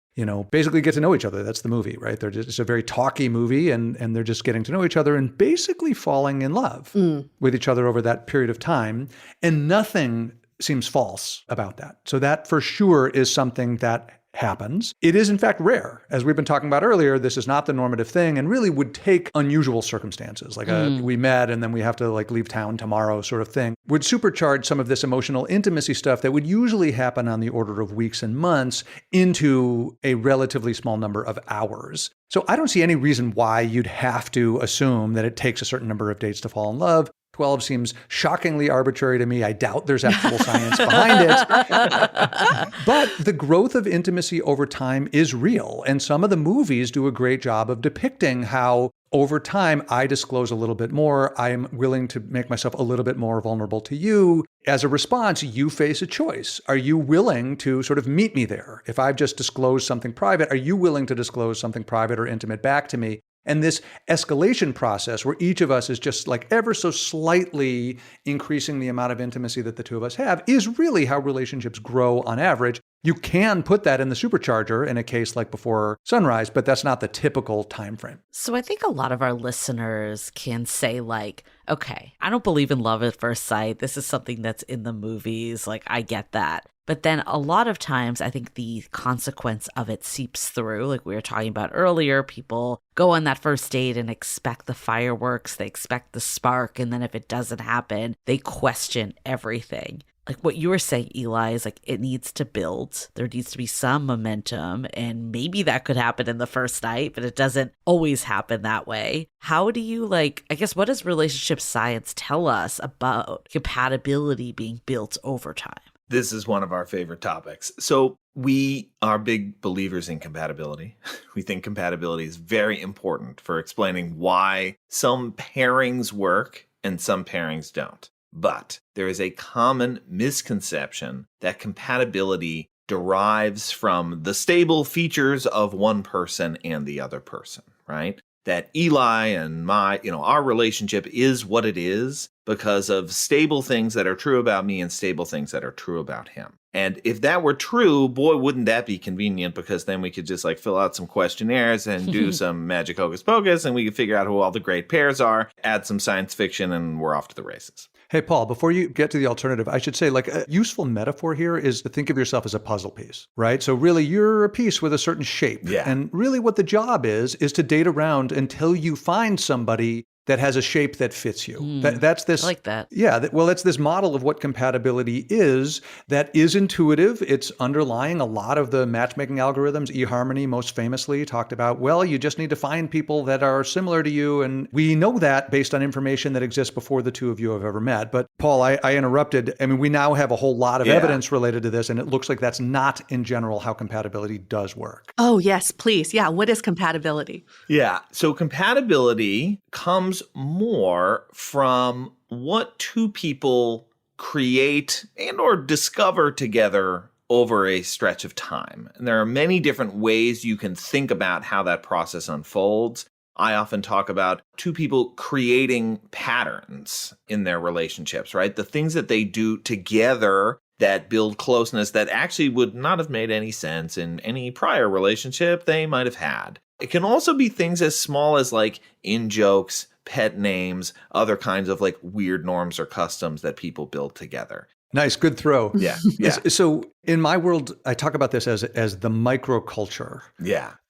basically get to know each other. That's the movie, right? It's a very talky movie, and they're just getting to know each other and basically falling in love with each other over that period of time. And nothing seems false about that. So that for sure is something that happens. It is in fact rare. As we've been talking about earlier, this is not the normative thing and really would take unusual circumstances, like we met and then we have to leave town tomorrow sort of thing, would supercharge some of this emotional intimacy stuff that would usually happen on the order of weeks and months into a relatively small number of hours. So I don't see any reason why you'd have to assume that it takes a certain number of dates to fall in love. 12 seems shockingly arbitrary to me. I doubt there's actual science behind it. But the growth of intimacy over time is real. And some of the movies do a great job of depicting how over time I disclose a little bit more. I am willing to make myself a little bit more vulnerable to you. As a response, you face a choice. Are you willing to sort of meet me there? If I've just disclosed something private, are you willing to disclose something private or intimate back to me? And this escalation process where each of us is just ever so slightly increasing the amount of intimacy that the two of us have is really how relationships grow on average. You can put that in the supercharger in a case like before sunrise, but that's not the typical time frame. So I think a lot of our listeners can say like, okay, I don't believe in love at first sight. This is something that's in the movies. Like, I get that. But then a lot of times I think the consequence of it seeps through. Like we were talking about earlier, people go on that first date and expect the fireworks, they expect the spark. And then if it doesn't happen, they question everything. Like what you were saying, Eli, is like it needs to build. There needs to be some momentum. And maybe that could happen in the first night, but it doesn't always happen that way. How do you I guess, what does relationship science tell us about compatibility being built over time? This is one of our favorite topics. So we are big believers in compatibility. We think compatibility is very important for explaining why some pairings work and some pairings don't. But there is a common misconception that compatibility derives from the stable features of one person and the other person, right? That Eli and our relationship is what it is because of stable things that are true about me and stable things that are true about him. And if that were true, boy, wouldn't that be convenient, because then we could just fill out some questionnaires and do some magic hocus pocus, and we could figure out who all the great pairs are, add some science fiction, and we're off to the races. Hey, Paul, before you get to the alternative, I should say a useful metaphor here is to think of yourself as a puzzle piece, right? So really you're a piece with a certain shape. Yeah. And really what the job is to date around until you find somebody that has a shape that fits you. That's this. I like that. Yeah. That's this model of what compatibility is that is intuitive. It's underlying a lot of the matchmaking algorithms. eHarmony most famously talked about, well, you just need to find people that are similar to you. And we know that based on information that exists before the two of you have ever met. But Paul, I interrupted. I mean, we now have a whole lot of evidence related to this, and it looks like that's not in general how compatibility does work. Oh, yes, please. Yeah. What is compatibility? Yeah. So compatibility comes more from what two people create and or discover together over a stretch of time. And there are many different ways you can think about how that process unfolds. I often talk about two people creating patterns in their relationships, right? The things that they do together that build closeness that actually would not have made any sense in any prior relationship they might have had. It can also be things as small as in-jokes, pet names, other kinds of weird norms or customs that people build together. Nice, good throw. Yeah. So in my world, I talk about this as the microculture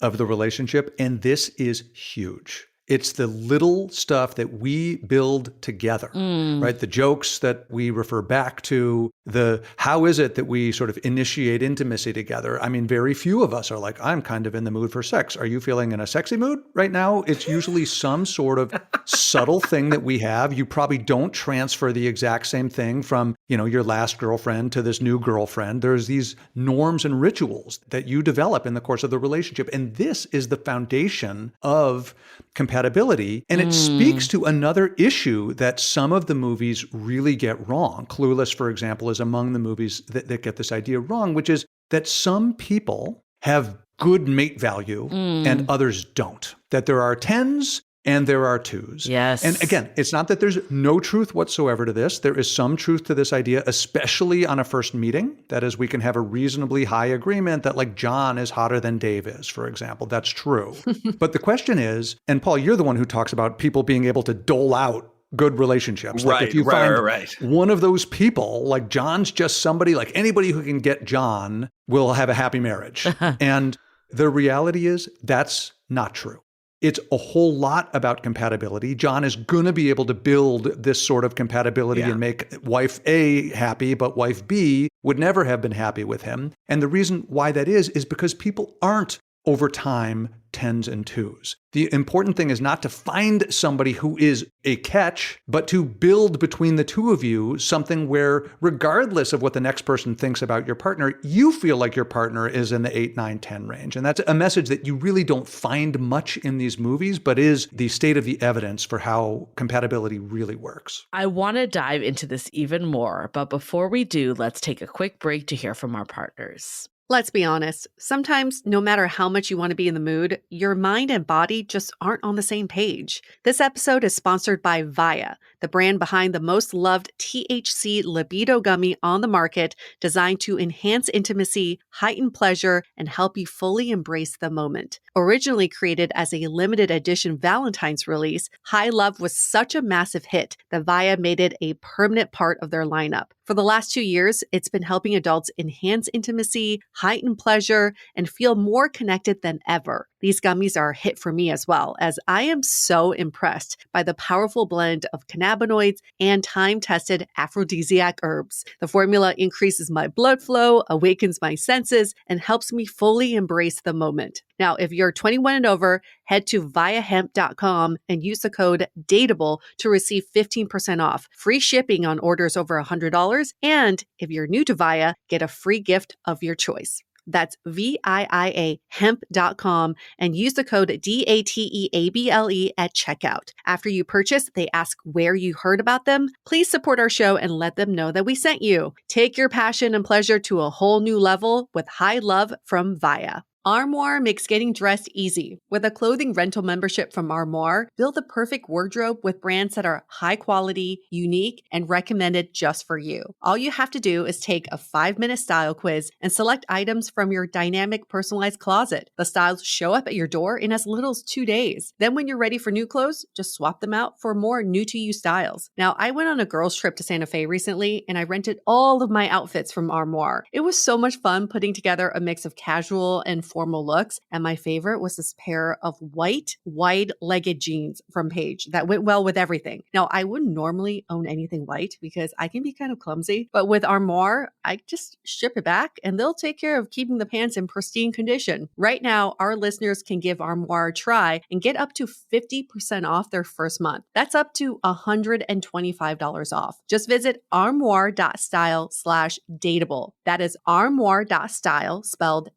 of the relationship, and this is huge. It's the little stuff that we build together, right? The jokes that we refer back to, the how is it that we sort of initiate intimacy together? I mean, very few of us are like, I'm kind of in the mood for sex. Are you feeling in a sexy mood right now? It's usually some sort of subtle thing that we have. You probably don't transfer the exact same thing from, your last girlfriend to this new girlfriend. There's these norms and rituals that you develop in the course of the relationship. And this is the foundation of compatibility. And it speaks to another issue that some of the movies really get wrong. Clueless, for example, is among the movies that get this idea wrong, which is that some people have good mate value and others don't. That there are 10s and there are 2s. Yes. And again, it's not that there's no truth whatsoever to this. There is some truth to this idea, especially on a first meeting. That is, we can have a reasonably high agreement that John is hotter than Dave is, for example. That's true. But the question is, and Paul, you're the one who talks about people being able to dole out good relationships. If you find one of those people, John's just somebody, anybody who can get John will have a happy marriage. And the reality is that's not true. It's a whole lot about compatibility. John is going to be able to build this sort of compatibility and make wife A happy, but wife B would never have been happy with him. And the reason why that is because people aren't over time 10s and 2s. The important thing is not to find somebody who is a catch, but to build between the two of you something where, regardless of what the next person thinks about your partner, you feel like your partner is in the 8, 9, 10 range. And that's a message that you really don't find much in these movies, but is the state of the evidence for how compatibility really works. I want to dive into this even more, but before we do, let's take a quick break to hear from our partners. Let's be honest, sometimes no matter how much you want to be in the mood, your mind and body just aren't on the same page. This episode is sponsored by Via, the brand behind the most loved THC libido gummy on the market, designed to enhance intimacy, heighten pleasure, and help you fully embrace the moment. Originally created as a limited edition Valentine's release, High Love was such a massive hit that Via made it a permanent part of their lineup. For the last 2 years, it's been helping adults enhance intimacy, heighten pleasure, and feel more connected than ever. These gummies are a hit for me as well, as I am so impressed by the powerful blend of cannabinoids and time-tested aphrodisiac herbs. The formula increases my blood flow, awakens my senses, and helps me fully embrace the moment. Now, if you're 21 and over, head to viahemp.com and use the code DATEABLE to receive 15% off, free shipping on orders over $100, and if you're new to Via, get a free gift of your choice. That's VIIA hemp.com and use the code DATEABLE at checkout. After you purchase, they ask where you heard about them. Please support our show and let them know that we sent you. Take your passion and pleasure to a whole new level with High Love from Via. Armoire makes getting dressed easy. With a clothing rental membership from Armoire, build the perfect wardrobe with brands that are high quality, unique, and recommended just for you. All you have to do is take a 5-minute style quiz and select items from your dynamic personalized closet. The styles show up at your door in as little as 2 days. Then when you're ready for new clothes, just swap them out for more new to you styles. Now, I went on a girls trip to Santa Fe recently and I rented all of my outfits from Armoire. It was so much fun putting together a mix of casual and formal looks, and my favorite was this pair of white, wide-legged jeans from Paige that went well with everything. Now, I wouldn't normally own anything white because I can be kind of clumsy, but with Armoire, I just ship it back and they'll take care of keeping the pants in pristine condition. Right now, our listeners can give Armoire a try and get up to 50% off their first month. That's up to $125 off. Just visit armoire.style/dateable. That is armoire.style, spelled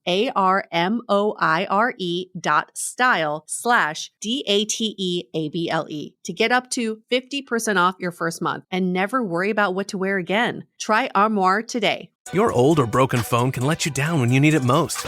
ARMOIRE.style/DATEABLE to get up to 50% off your first month and never worry about what to wear again. Try Armoire today. Your old or broken phone can let you down when you need it most.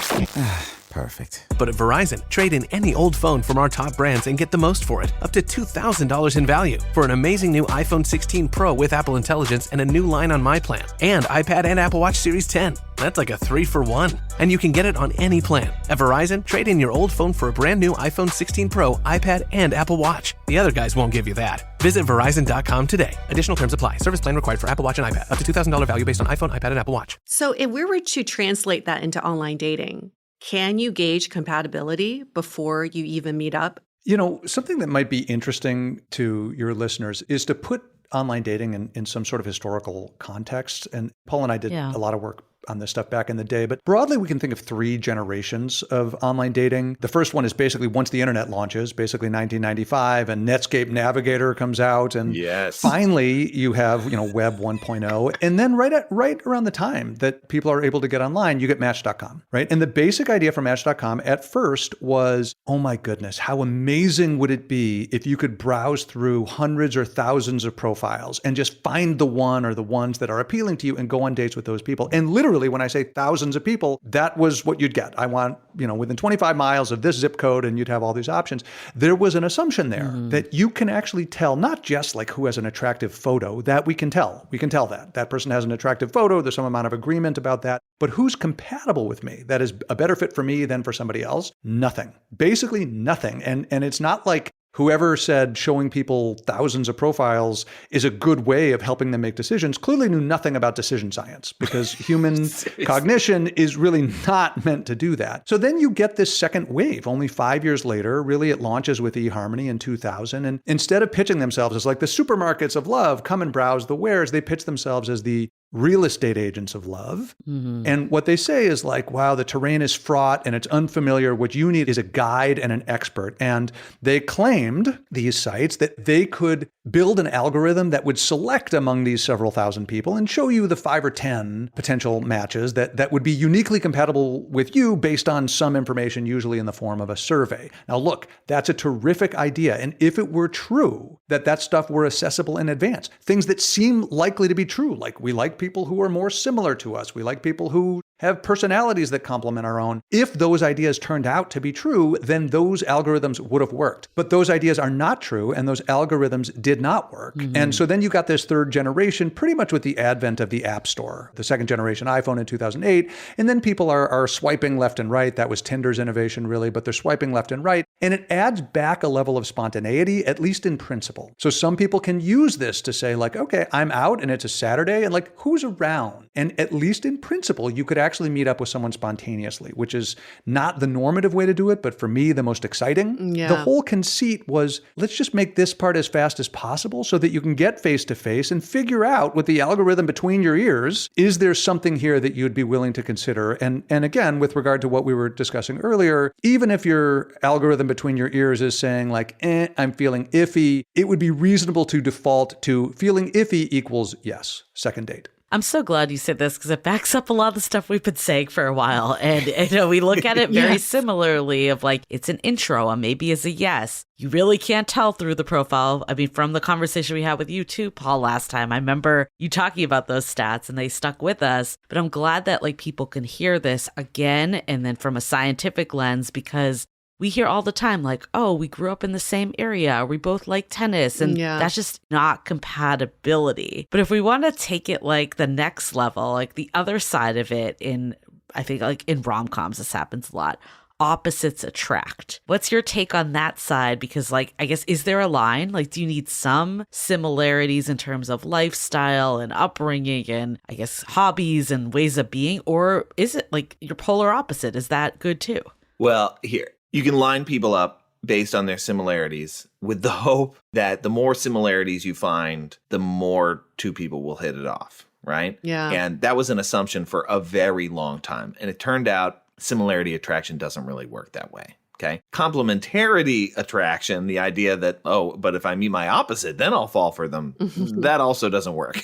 Perfect. But at Verizon, trade in any old phone from our top brands and get the most for it, up to $2,000 in value, for an amazing new iPhone 16 Pro with Apple Intelligence and a new line on My Plan, and iPad and Apple Watch Series 10. That's like a 3-for-1. And you can get it on any plan. At Verizon, trade in your old phone for a brand new iPhone 16 Pro, iPad, and Apple Watch. The other guys won't give you that. Visit Verizon.com today. Additional terms apply. Service plan required for Apple Watch and iPad. Up to $2,000 value based on iPhone, iPad, and Apple Watch. So if we were to translate that into online dating, can you gauge compatibility before you even meet up? You know, something that might be interesting to your listeners is to put online dating in some sort of historical context. And Paul and I did a lot of work on this stuff back in the day. But broadly, we can think of 3 generations of online dating. The first one is basically once the internet launches, basically 1995, and Netscape Navigator comes out. And finally, you have, Web 1.0. And then right around the time that people are able to get online, you get Match.com, right? And the basic idea for Match.com at first was, oh my goodness, how amazing would it be if you could browse through hundreds or thousands of profiles and just find the one or the ones that are appealing to you and go on dates with those people. And literally, when I say thousands of people, that was what you'd get. I want, within 25 miles of this zip code, and you'd have all these options. There was an assumption there that you can actually tell, not just like who has an attractive photo, that we can tell. We can tell that person has an attractive photo. There's some amount of agreement about that. But who's compatible with me? That is a better fit for me than for somebody else? Nothing. Basically nothing. And it's not like whoever said showing people thousands of profiles is a good way of helping them make decisions clearly knew nothing about decision science, because human cognition is really not meant to do that. So then you get this second wave. Only 5 years later, really, it launches with eHarmony in 2000. And instead of pitching themselves as like the supermarkets of love, come and browse the wares, they pitch themselves as the real estate agents of love. And what they say is like, wow, the terrain is fraught and it's unfamiliar. What you need is a guide and an expert. And they claimed, these sites, that they could build an algorithm that would select among these several thousand people and show you the 5 or 10 potential matches that would be uniquely compatible with you based on some information, usually in the form of a survey. Now, look, that's a terrific idea. And if it were true that stuff were accessible in advance, things that seem likely to be true, like we like people who are more similar to us. We like people who have personalities that complement our own. If those ideas turned out to be true, then those algorithms would have worked. But those ideas are not true, and those algorithms did not work. And so then you got this third generation, pretty much with the advent of the App Store, the second generation iPhone in 2008. And then people are swiping left and right. That was Tinder's innovation, really, but they're swiping left and right. And it adds back a level of spontaneity, at least in principle. So some people can use this to say, like, okay, I'm out and it's a Saturday, and like, who's around? And at least in principle, you could actually meet up with someone spontaneously, which is not the normative way to do it, but for me, the most exciting. Yeah. The whole conceit was, let's just make this part as fast as possible so that you can get face to face and figure out with the algorithm between your ears, is there something here that you'd be willing to consider? And again, with regard to what we were discussing earlier, even if your algorithm between your ears is saying like, I'm feeling iffy, it would be reasonable to default to feeling iffy equals yes, second date. I'm so glad you said this because it backs up a lot of the stuff we've been saying for a while. And we look at it very similarly of like, it's an intro and maybe it's a yes. You really can't tell through the profile. I mean, from the conversation we had with you too, Paul, last time, I remember you talking about those stats and they stuck with us. But I'm glad that like people can hear this again and then from a scientific lens, because we hear all the time like, oh, we grew up in the same area. We both like tennis. And that's just not compatibility. But if we want to take it like the next level, like the other side of it I think like in rom-coms, this happens a lot. Opposites attract. What's your take on that side? Because like, I guess, is there a line? Like, do you need some similarities in terms of lifestyle and upbringing and I guess hobbies and ways of being? Or is it like your polar opposite? Is that good too? Well, here. You can line people up based on their similarities with the hope that the more similarities you find, the more two people will hit it off, right? Yeah. And that was an assumption for a very long time. And it turned out similarity attraction doesn't really work that way. Okay. Complementarity attraction, the idea that, oh, but if I meet my opposite, then I'll fall for them. That also doesn't work.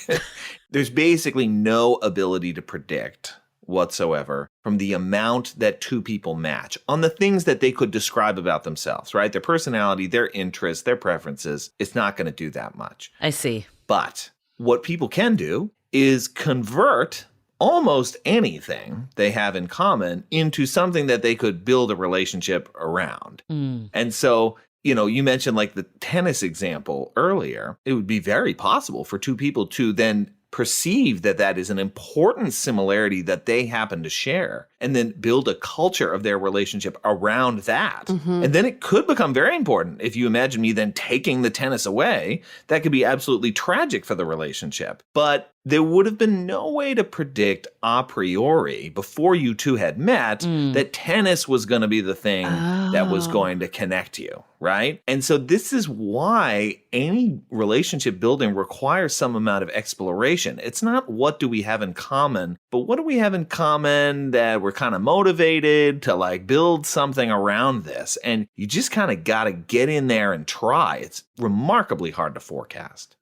There's basically no ability to predict whatsoever from the amount that two people match on the things that they could describe about themselves, right? Their personality, their interests, their preferences. It's not going to do that much. I see. But what people can do is convert almost anything they have in common into something that they could build a relationship around. And so, you mentioned like the tennis example earlier. It would be very possible for two people to then perceive that that is an important similarity that they happen to share and then build a culture of their relationship around that. And then it could become very important. If you imagine me then taking the tennis away, that could be absolutely tragic for the relationship. But there would have been no way to predict a priori before you two had met that tennis was going to be the thing that was going to connect you, right? And so this is why any relationship building requires some amount of exploration. It's not what do we have in common, but what do we have in common that we're kind of motivated to like build something around this. And you just kind of got to get in there and try. It's remarkably hard to forecast.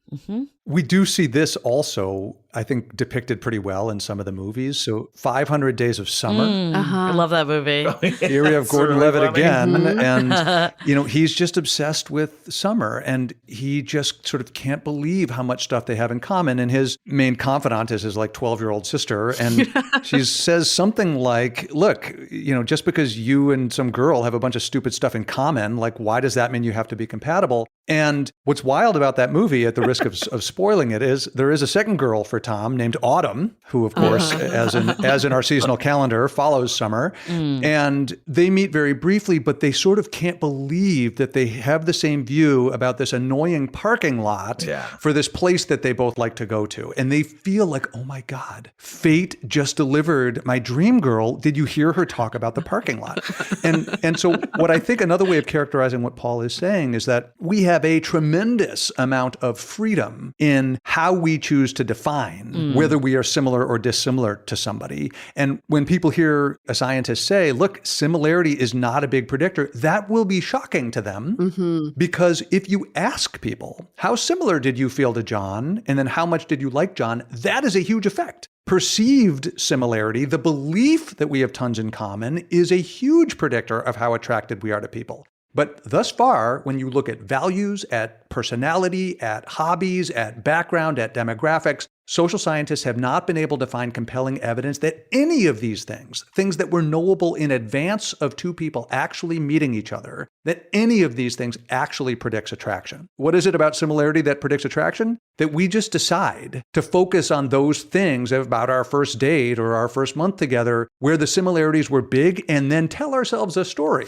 We do see this also, I think, depicted pretty well in some of the movies. So 500 Days of Summer. I love that movie. Here we have Gordon really Levitt funny. again. And, he's just obsessed with summer. And he just sort of can't believe how much stuff they have in common. And his main confidant is his like 12-year-old sister. And she says something like, look, just because you and some girl have a bunch of stupid stuff in common, like, why does that mean you have to be compatible? And what's wild about that movie, at the risk of spoiling it, is there is a second girl for Tom named Autumn, who, of course, as in our seasonal calendar, follows summer. And they meet very briefly, but they sort of can't believe that they have the same view about this annoying parking lot for this place that they both like to go to. And they feel like, oh my God, fate just delivered my dream girl. Did you hear her talk about the parking lot? And so what I think another way of characterizing what Paul is saying is that we have a tremendous amount of freedom in how we choose to define whether we are similar or dissimilar to somebody. And when people hear a scientist say, look, similarity is not a big predictor, that will be shocking to them. Because if you ask people, how similar did you feel to John? And then how much did you like John? That is a huge effect. Perceived similarity, the belief that we have tons in common, is a huge predictor of how attracted we are to people. But thus far, when you look at values, at personality, at hobbies, at background, at demographics, social scientists have not been able to find compelling evidence that any of these things that were knowable in advance of two people actually meeting each other, that any of these things actually predicts attraction. What is it about similarity that predicts attraction? That we just decide to focus on those things about our first date or our first month together where the similarities were big, and then tell ourselves a story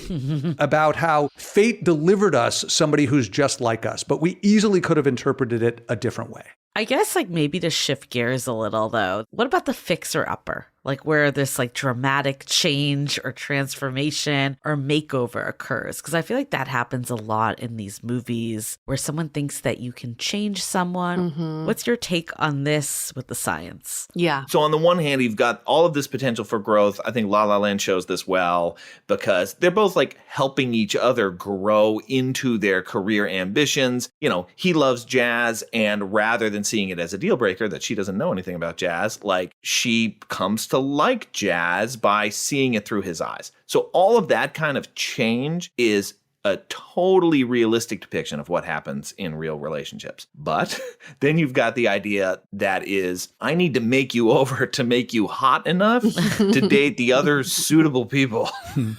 about how fate delivered us somebody who's just like us, but we easily could have interpreted it a different way. I guess maybe to shift gears a little though, what about the fixer-upper? Where this dramatic change or transformation or makeover occurs. Because I feel like that happens a lot in these movies where someone thinks that you can change someone. Mm-hmm. What's your take on this with the science? Yeah. So on the one hand, you've got all of this potential for growth. I think La La Land shows this well because they're both helping each other grow into their career ambitions. He loves jazz, and rather than seeing it as a deal breaker that she doesn't know anything about jazz, she comes to like jazz by seeing it through his eyes. So all of that kind of change is a totally realistic depiction of what happens in real relationships. But then you've got the idea that is, I need to make you over to make you hot enough to date the other suitable people,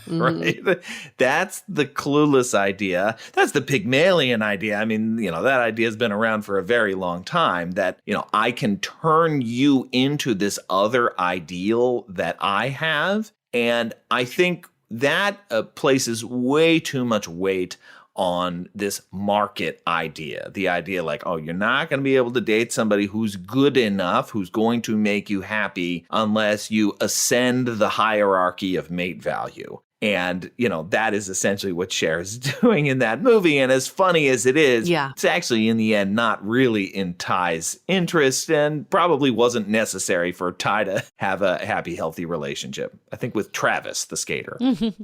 right? That's the clueless idea. That's the Pygmalion idea. I mean, that idea has been around for a very long time that, I can turn you into this other ideal that I have. And I think that places way too much weight on this market idea. The idea you're not going to be able to date somebody who's good enough, who's going to make you happy unless you ascend the hierarchy of mate value. And, that is essentially what Cher is doing in that movie. And as funny as it is, It's actually in the end not really in Ty's interest and probably wasn't necessary for Ty to have a happy, healthy relationship. I think with Travis, the skater.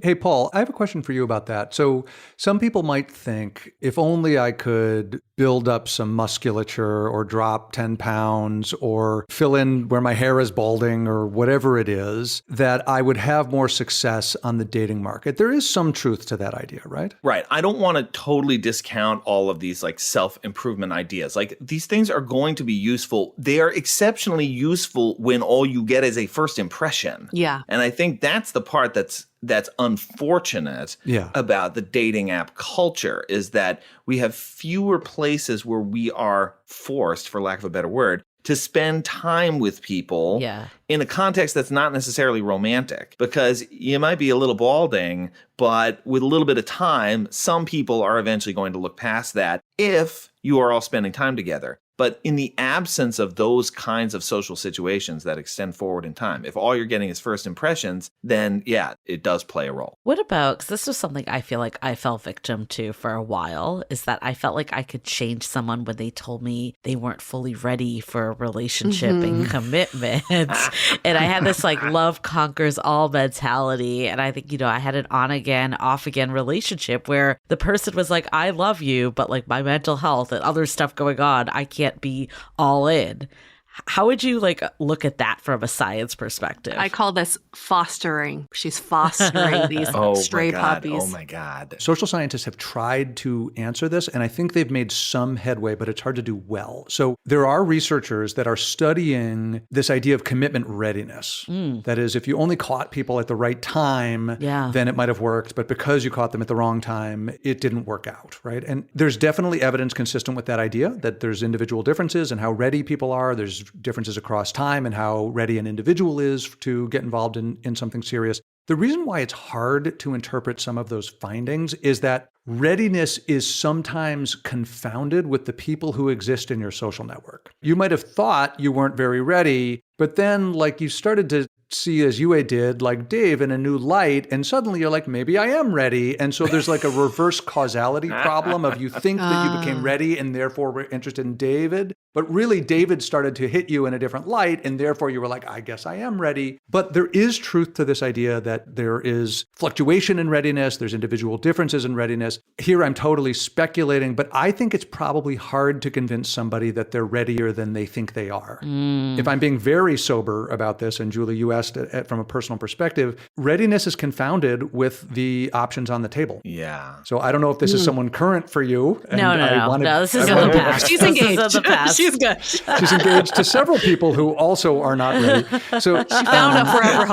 Hey, Paul, I have a question for you about that. So some people might think if only I could build up some musculature or drop 10 pounds or fill in where my hair is balding or whatever it is, that I would have more success on the dating market. There is some truth to that idea, right? Right. I don't want to totally discount all of these self-improvement ideas. These things are going to be useful. They are exceptionally useful when all you get is a first impression. Yeah. And I think that's the part that's unfortunate about the dating app culture is that we have fewer places where we are forced, for lack of a better word, to spend time with people in a context that's not necessarily romantic, because you might be a little balding, but with a little bit of time, some people are eventually going to look past that if you are all spending time together. But in the absence of those kinds of social situations that extend forward in time, if all you're getting is first impressions, then it does play a role. What about, because this was something I feel like I fell victim to for a while, is that I felt like I could change someone when they told me they weren't fully ready for a relationship and commitment. And I had this love conquers all mentality. And I think, I had an on again, off again relationship where the person was like, I love you, but my mental health and other stuff going on, I can't be all in. How would you look at that from a science perspective? I call this fostering. She's fostering these stray puppies. Oh my God. Social scientists have tried to answer this, and I think they've made some headway, but it's hard to do well. So there are researchers that are studying this idea of commitment readiness. That is, if you only caught people at the right time, then it might have worked. But because you caught them at the wrong time, it didn't work out, right? And there's definitely evidence consistent with that idea that there's individual differences in how ready people are. There's differences across time and how ready an individual is to get involved in something serious. The reason why it's hard to interpret some of those findings is that readiness is sometimes confounded with the people who exist in your social network. You might have thought you weren't very ready, but then you started to see, as Yue did, Dave in a new light, and suddenly you're maybe I am ready. And so there's a reverse causality problem of you think that you became ready and therefore were interested in David, but really David started to hit you in a different light, and therefore you were I guess I am ready. But there is truth to this idea that there is fluctuation in readiness, there's individual differences in readiness. Here I'm totally speculating, but I think it's probably hard to convince somebody that they're readier than they think they are. If I'm being very sober about this, and Julie, you West from a personal perspective, readiness is confounded with the options on the table. Yeah. So I don't know if this is someone current for you. No, this is in the past. She's engaged. This is in the past. She's good. She's engaged to several people who also are not ready. So She found a forever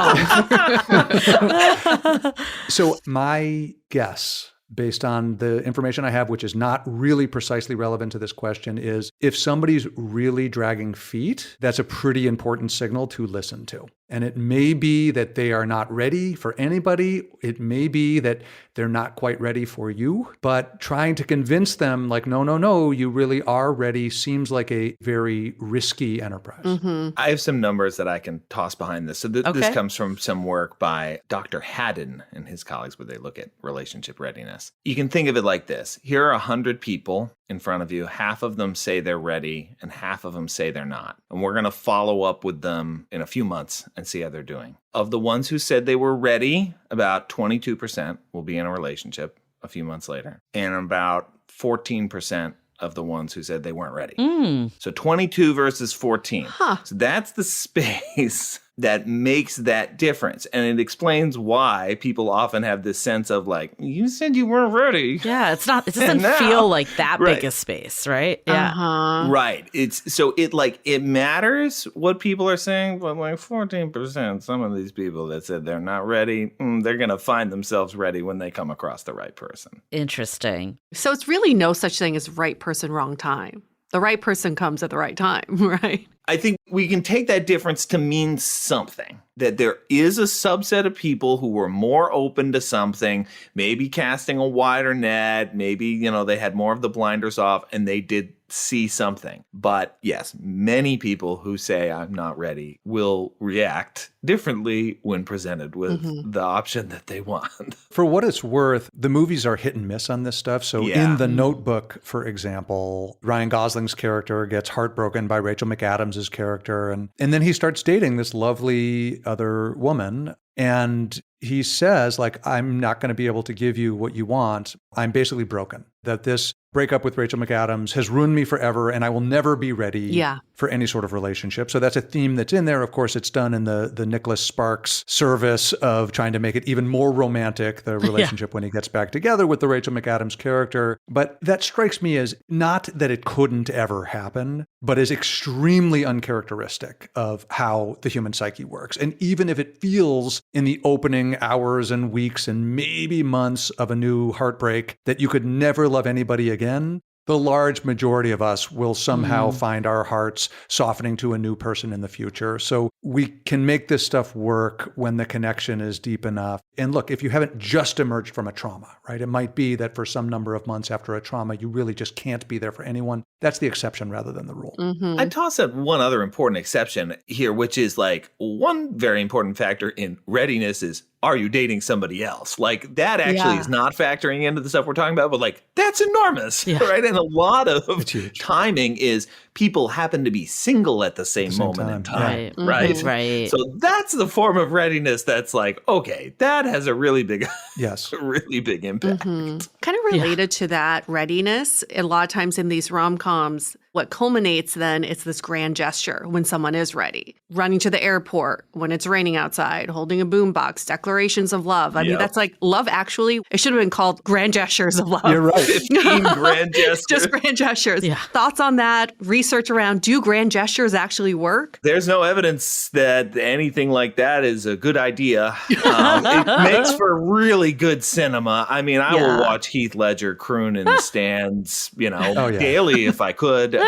home. So my guess, based on the information I have, which is not really precisely relevant to this question, is if somebody's really dragging feet, that's a pretty important signal to listen to. And it may be that they are not ready for anybody. It may be that they're not quite ready for you. But trying to convince them, like, no, you really are ready, seems like a very risky enterprise. Mm-hmm. I have some numbers that I can toss behind this. So this comes from some work by Dr. Haddon and his colleagues where they look at relationship readiness. You can think of it like this. Here are 100 people in front of you. Half of them say they're ready and half of them say they're not. And we're going to follow up with them in a few months and see how they're doing. Of the ones who said they were ready, about 22% will be in a relationship a few months later. And about 14% of the ones who said they weren't ready. So 22 versus 14. So that's the space that makes that difference. And it explains why people often have this sense of like, you said you weren't ready. Yeah, it doesn't feel like that big a space, right? Yeah. Uh-huh. Right. It matters what people are saying, but like 14%, some of these people that said they're not ready, they're going to find themselves ready when they come across the right person. Interesting. So it's really no such thing as right person, wrong time. The right person comes at the right time, right? I think we can take that difference to mean something, that there is a subset of people who were more open to something, maybe casting a wider net, maybe, they had more of the blinders off and they did see something. But yes, many people who say I'm not ready will react differently when presented with the option that they want. For what it's worth, the movies are hit and miss on this stuff. So in The Notebook, for example, Ryan Gosling's character gets heartbroken by Rachel McAdams' character. And then he starts dating this lovely other woman. And he says, like, I'm not going to be able to give you what you want. I'm basically broken. That this breakup with Rachel McAdams has ruined me forever, and I will never be ready for any sort of relationship. So that's a theme that's in there. Of course, it's done in the Nicholas Sparks service of trying to make it even more romantic, the relationship when he gets back together with the Rachel McAdams character. But that strikes me as not that it couldn't ever happen, but as extremely uncharacteristic of how the human psyche works. And even if it feels in the opening hours and weeks and maybe months of a new heartbreak that you could never love anybody again, the large majority of us will somehow find our hearts softening to a new person in the future. So we can make this stuff work when the connection is deep enough. And look, if you haven't just emerged from a trauma, right? It might be that for some number of months after a trauma, you really just can't be there for anyone. That's the exception rather than the rule. I'd toss up one other important exception here, which is like one very important factor in readiness is, are you dating somebody else? Like that actually is not factoring into the stuff we're talking about, but like that's enormous, right? And a lot of timing is people happen to be single at the same moment in time, right? Right. So that's the form of readiness that's like, okay, that has a really big, really big impact. Kind of related to that readiness, a lot of times in these rom-coms, what culminates then is this grand gesture when someone is ready. Running to the airport when it's raining outside, holding a boombox, declarations of love. I mean, that's like Love Actually. It should have been called Grand Gestures of Love. You're right. 15 grand gestures. Just grand gestures. Yeah. Thoughts on that? Research around, do grand gestures actually work? There's no evidence that anything like that is a good idea. It makes for really good cinema. I mean, I will watch Heath Ledger croon in the stands, daily if I could.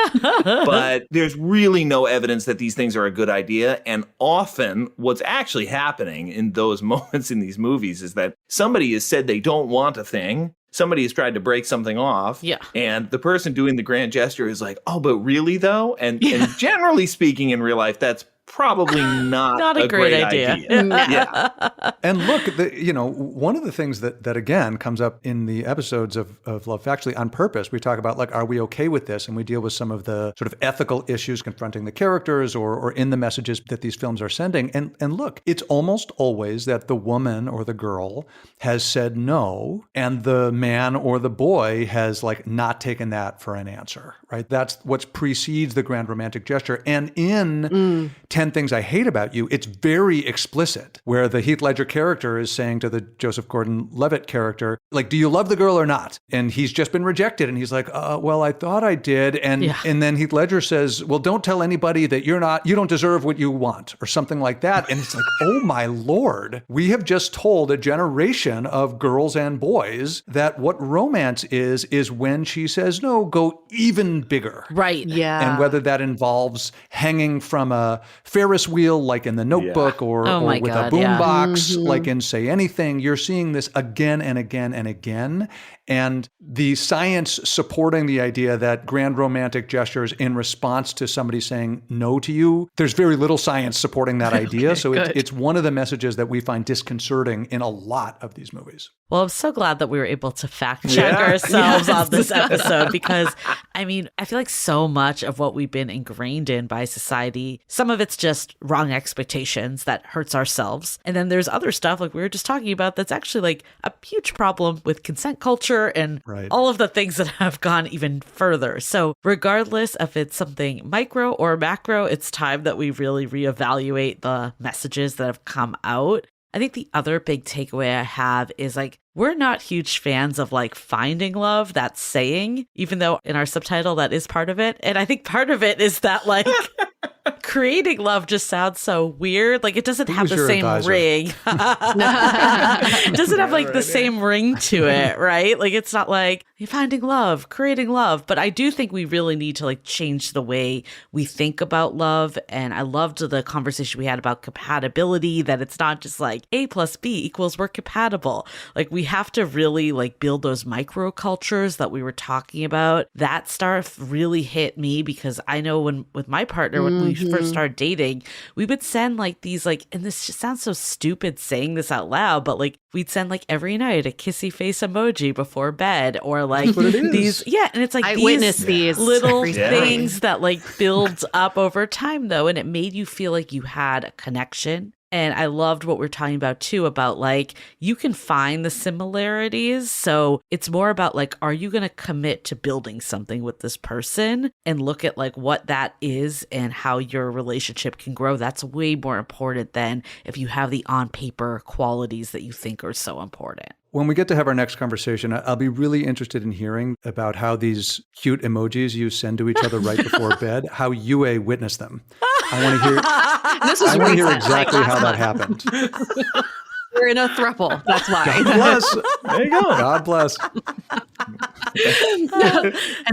But there's really no evidence that these things are a good idea. And often what's actually happening in those moments in these movies is that somebody has said they don't want a thing. Somebody has tried to break something off. Yeah. And the person doing the grand gesture is like, oh, but really though? And generally speaking in real life, that's probably not a great idea. And look, one of the things that again comes up in the episodes of Love Factually on purpose, we talk about like, are we okay with this? And we deal with some of the sort of ethical issues confronting the characters or in the messages that these films are sending. And look, it's almost always that the woman or the girl has said no, and the man or the boy has like not taken that for an answer, right? That's what precedes the grand romantic gesture. And in 10 10 Things I Hate About You, it's very explicit, where the Heath Ledger character is saying to the Joseph Gordon-Levitt character, like, do you love the girl or not? And he's just been rejected. And he's like, well, I thought I did. And then Heath Ledger says, well, don't tell anybody that you don't deserve what you want, or something like that. And it's like, oh my Lord, we have just told a generation of girls and boys that what romance is when she says, no, go even bigger. Right. Yeah. And whether that involves hanging from a Ferris wheel, like in The Notebook, or with a boombox, like in Say Anything, you're seeing this again and again and again. And the science supporting the idea that grand romantic gestures in response to somebody saying no to you, there's very little science supporting that idea. Okay, so it's one of the messages that we find disconcerting in a lot of these movies. Well, I'm so glad that we were able to fact check ourselves on this episode, because, I mean, I feel like so much of what we've been ingrained in by society, some of it's just wrong expectations that hurts ourselves. And then there's other stuff like we were just talking about that's actually like a huge problem with consent culture and all of the things that have gone even further. So regardless if it's something micro or macro, it's time that we really reevaluate the messages that have come out. I think the other big takeaway I have is like, we're not huge fans of like finding love, that saying, even though in our subtitle that is part of it. And I think part of it is that like creating love just sounds so weird. Like it doesn't have the same ring. It doesn't have like the same ring to it, right? Like it's not like finding love, creating love. But I do think we really need to like change the way we think about love. And I loved the conversation we had about compatibility, that it's not just like A plus B equals we're compatible. Like we have to really like build those microcultures that we were talking about. That stuff really hit me, because I know when with my partner, when we first started dating, we would send like these like, and this just sounds so stupid saying this out loud, but like we'd send like every night a kissy face emoji before bed, or like these, and it's like I witnessed these little things that like builds up over time though, and it made you feel like you had a connection. And I loved what we're talking about too, about like, you can find the similarities. So it's more about like, are you going to commit to building something with this person, and look at like what that is and how your relationship can grow. That's way more important than if you have the on paper qualities that you think are so important. When we get to have our next conversation, I'll be really interested in hearing about how these cute emojis you send to each other right before bed, how you witnessed them. I want to hear exactly how that happened. We're in a throuple. That's why. God bless. There you go. God bless. And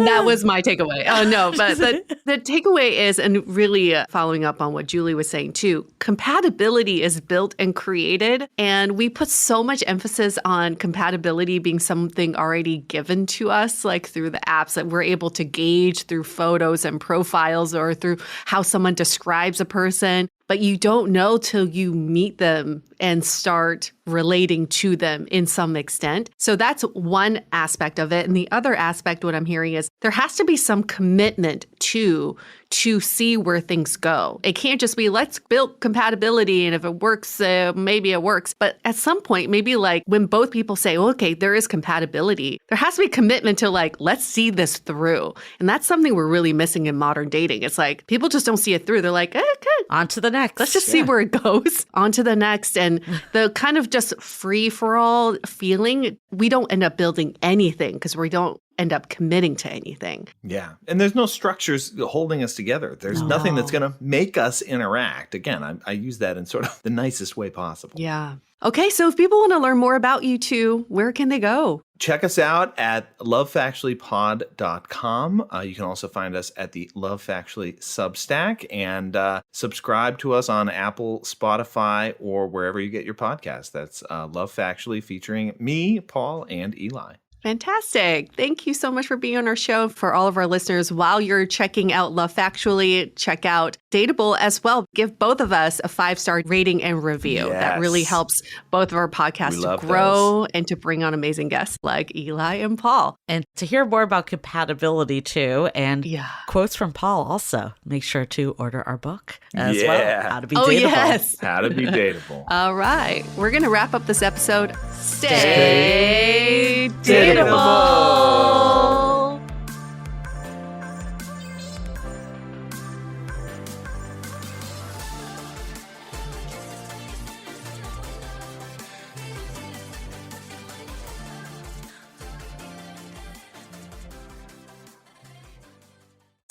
that was my takeaway. Oh, no. But the takeaway is, and really following up on what Julie was saying too, compatibility is built and created. And we put so much emphasis on compatibility being something already given to us, like through the apps that we're able to gauge through photos and profiles, or through how someone describes a person. But you don't know till you meet them and start relating to them in some extent. So that's one aspect of it. And the other aspect, what I'm hearing is there has to be some commitment to see where things go. It can't just be, let's build compatibility, and if it works, maybe it works. But at some point, maybe like when both people say, okay, there is compatibility, there has to be commitment to like, let's see this through. And that's something we're really missing in modern dating. It's like people just don't see it through. They're like, okay, on to the next. Let's just see where it goes. On to the next. And the kind of just free for all feeling, we don't end up building anything because we don't end up committing to anything. Yeah. And there's no structures holding us together. There's nothing that's going to make us interact. Again, I use that in sort of the nicest way possible. Yeah. Okay. So if people want to learn more about you two, where can they go? Check us out at lovefactuallypod.com. You can also find us at the Love Factually Substack, and subscribe to us on Apple, Spotify, or wherever you get your podcast. That's Love Factually, featuring me, Paul, and Eli. Fantastic. Thank you so much for being on our show. For all of our listeners, while you're checking out Love Factually, check out DATEABLE as well. Give both of us a 5-star rating and review. Yes. That really helps both of our podcasts to grow and to bring on amazing guests like Eli and Paul. And to hear more about compatibility too, and quotes from Paul also, make sure to order our book as well. How to be dateable. Yes. How to be dateable. All right. We're going to wrap up this episode. Stay dateable.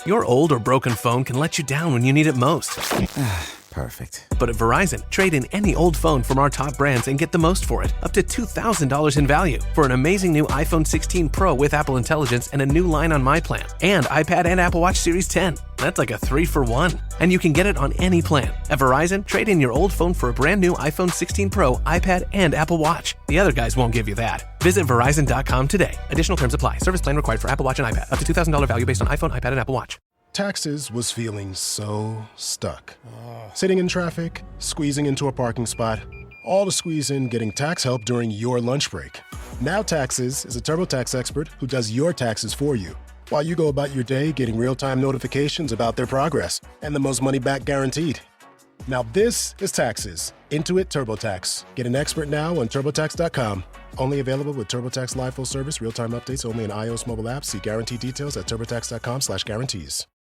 Your old or broken phone can let you down when you need it most. Perfect. But at Verizon, trade in any old phone from our top brands and get the most for it, up to $2,000 in value, for an amazing new iPhone 16 Pro with Apple Intelligence and a new line on My Plan, and iPad and Apple Watch Series 10. That's like a 3-for-1. And you can get it on any plan. At Verizon, trade in your old phone for a brand new iPhone 16 Pro, iPad, and Apple Watch. The other guys won't give you that. Visit Verizon.com today. Additional terms apply. Service plan required for Apple Watch and iPad. Up to $2,000 value based on iPhone, iPad, and Apple Watch. Taxes was feeling so stuck. Sitting in traffic, squeezing into a parking spot, all to squeeze in getting tax help during your lunch break. Now Taxes is a TurboTax expert who does your taxes for you, while you go about your day getting real-time notifications about their progress and the most money back guaranteed. Now this is Taxes. Intuit TurboTax. Get an expert now on TurboTax.com. Only available with TurboTax Live Full Service, real-time updates only in iOS mobile apps. See guarantee details at TurboTax.com/guarantees.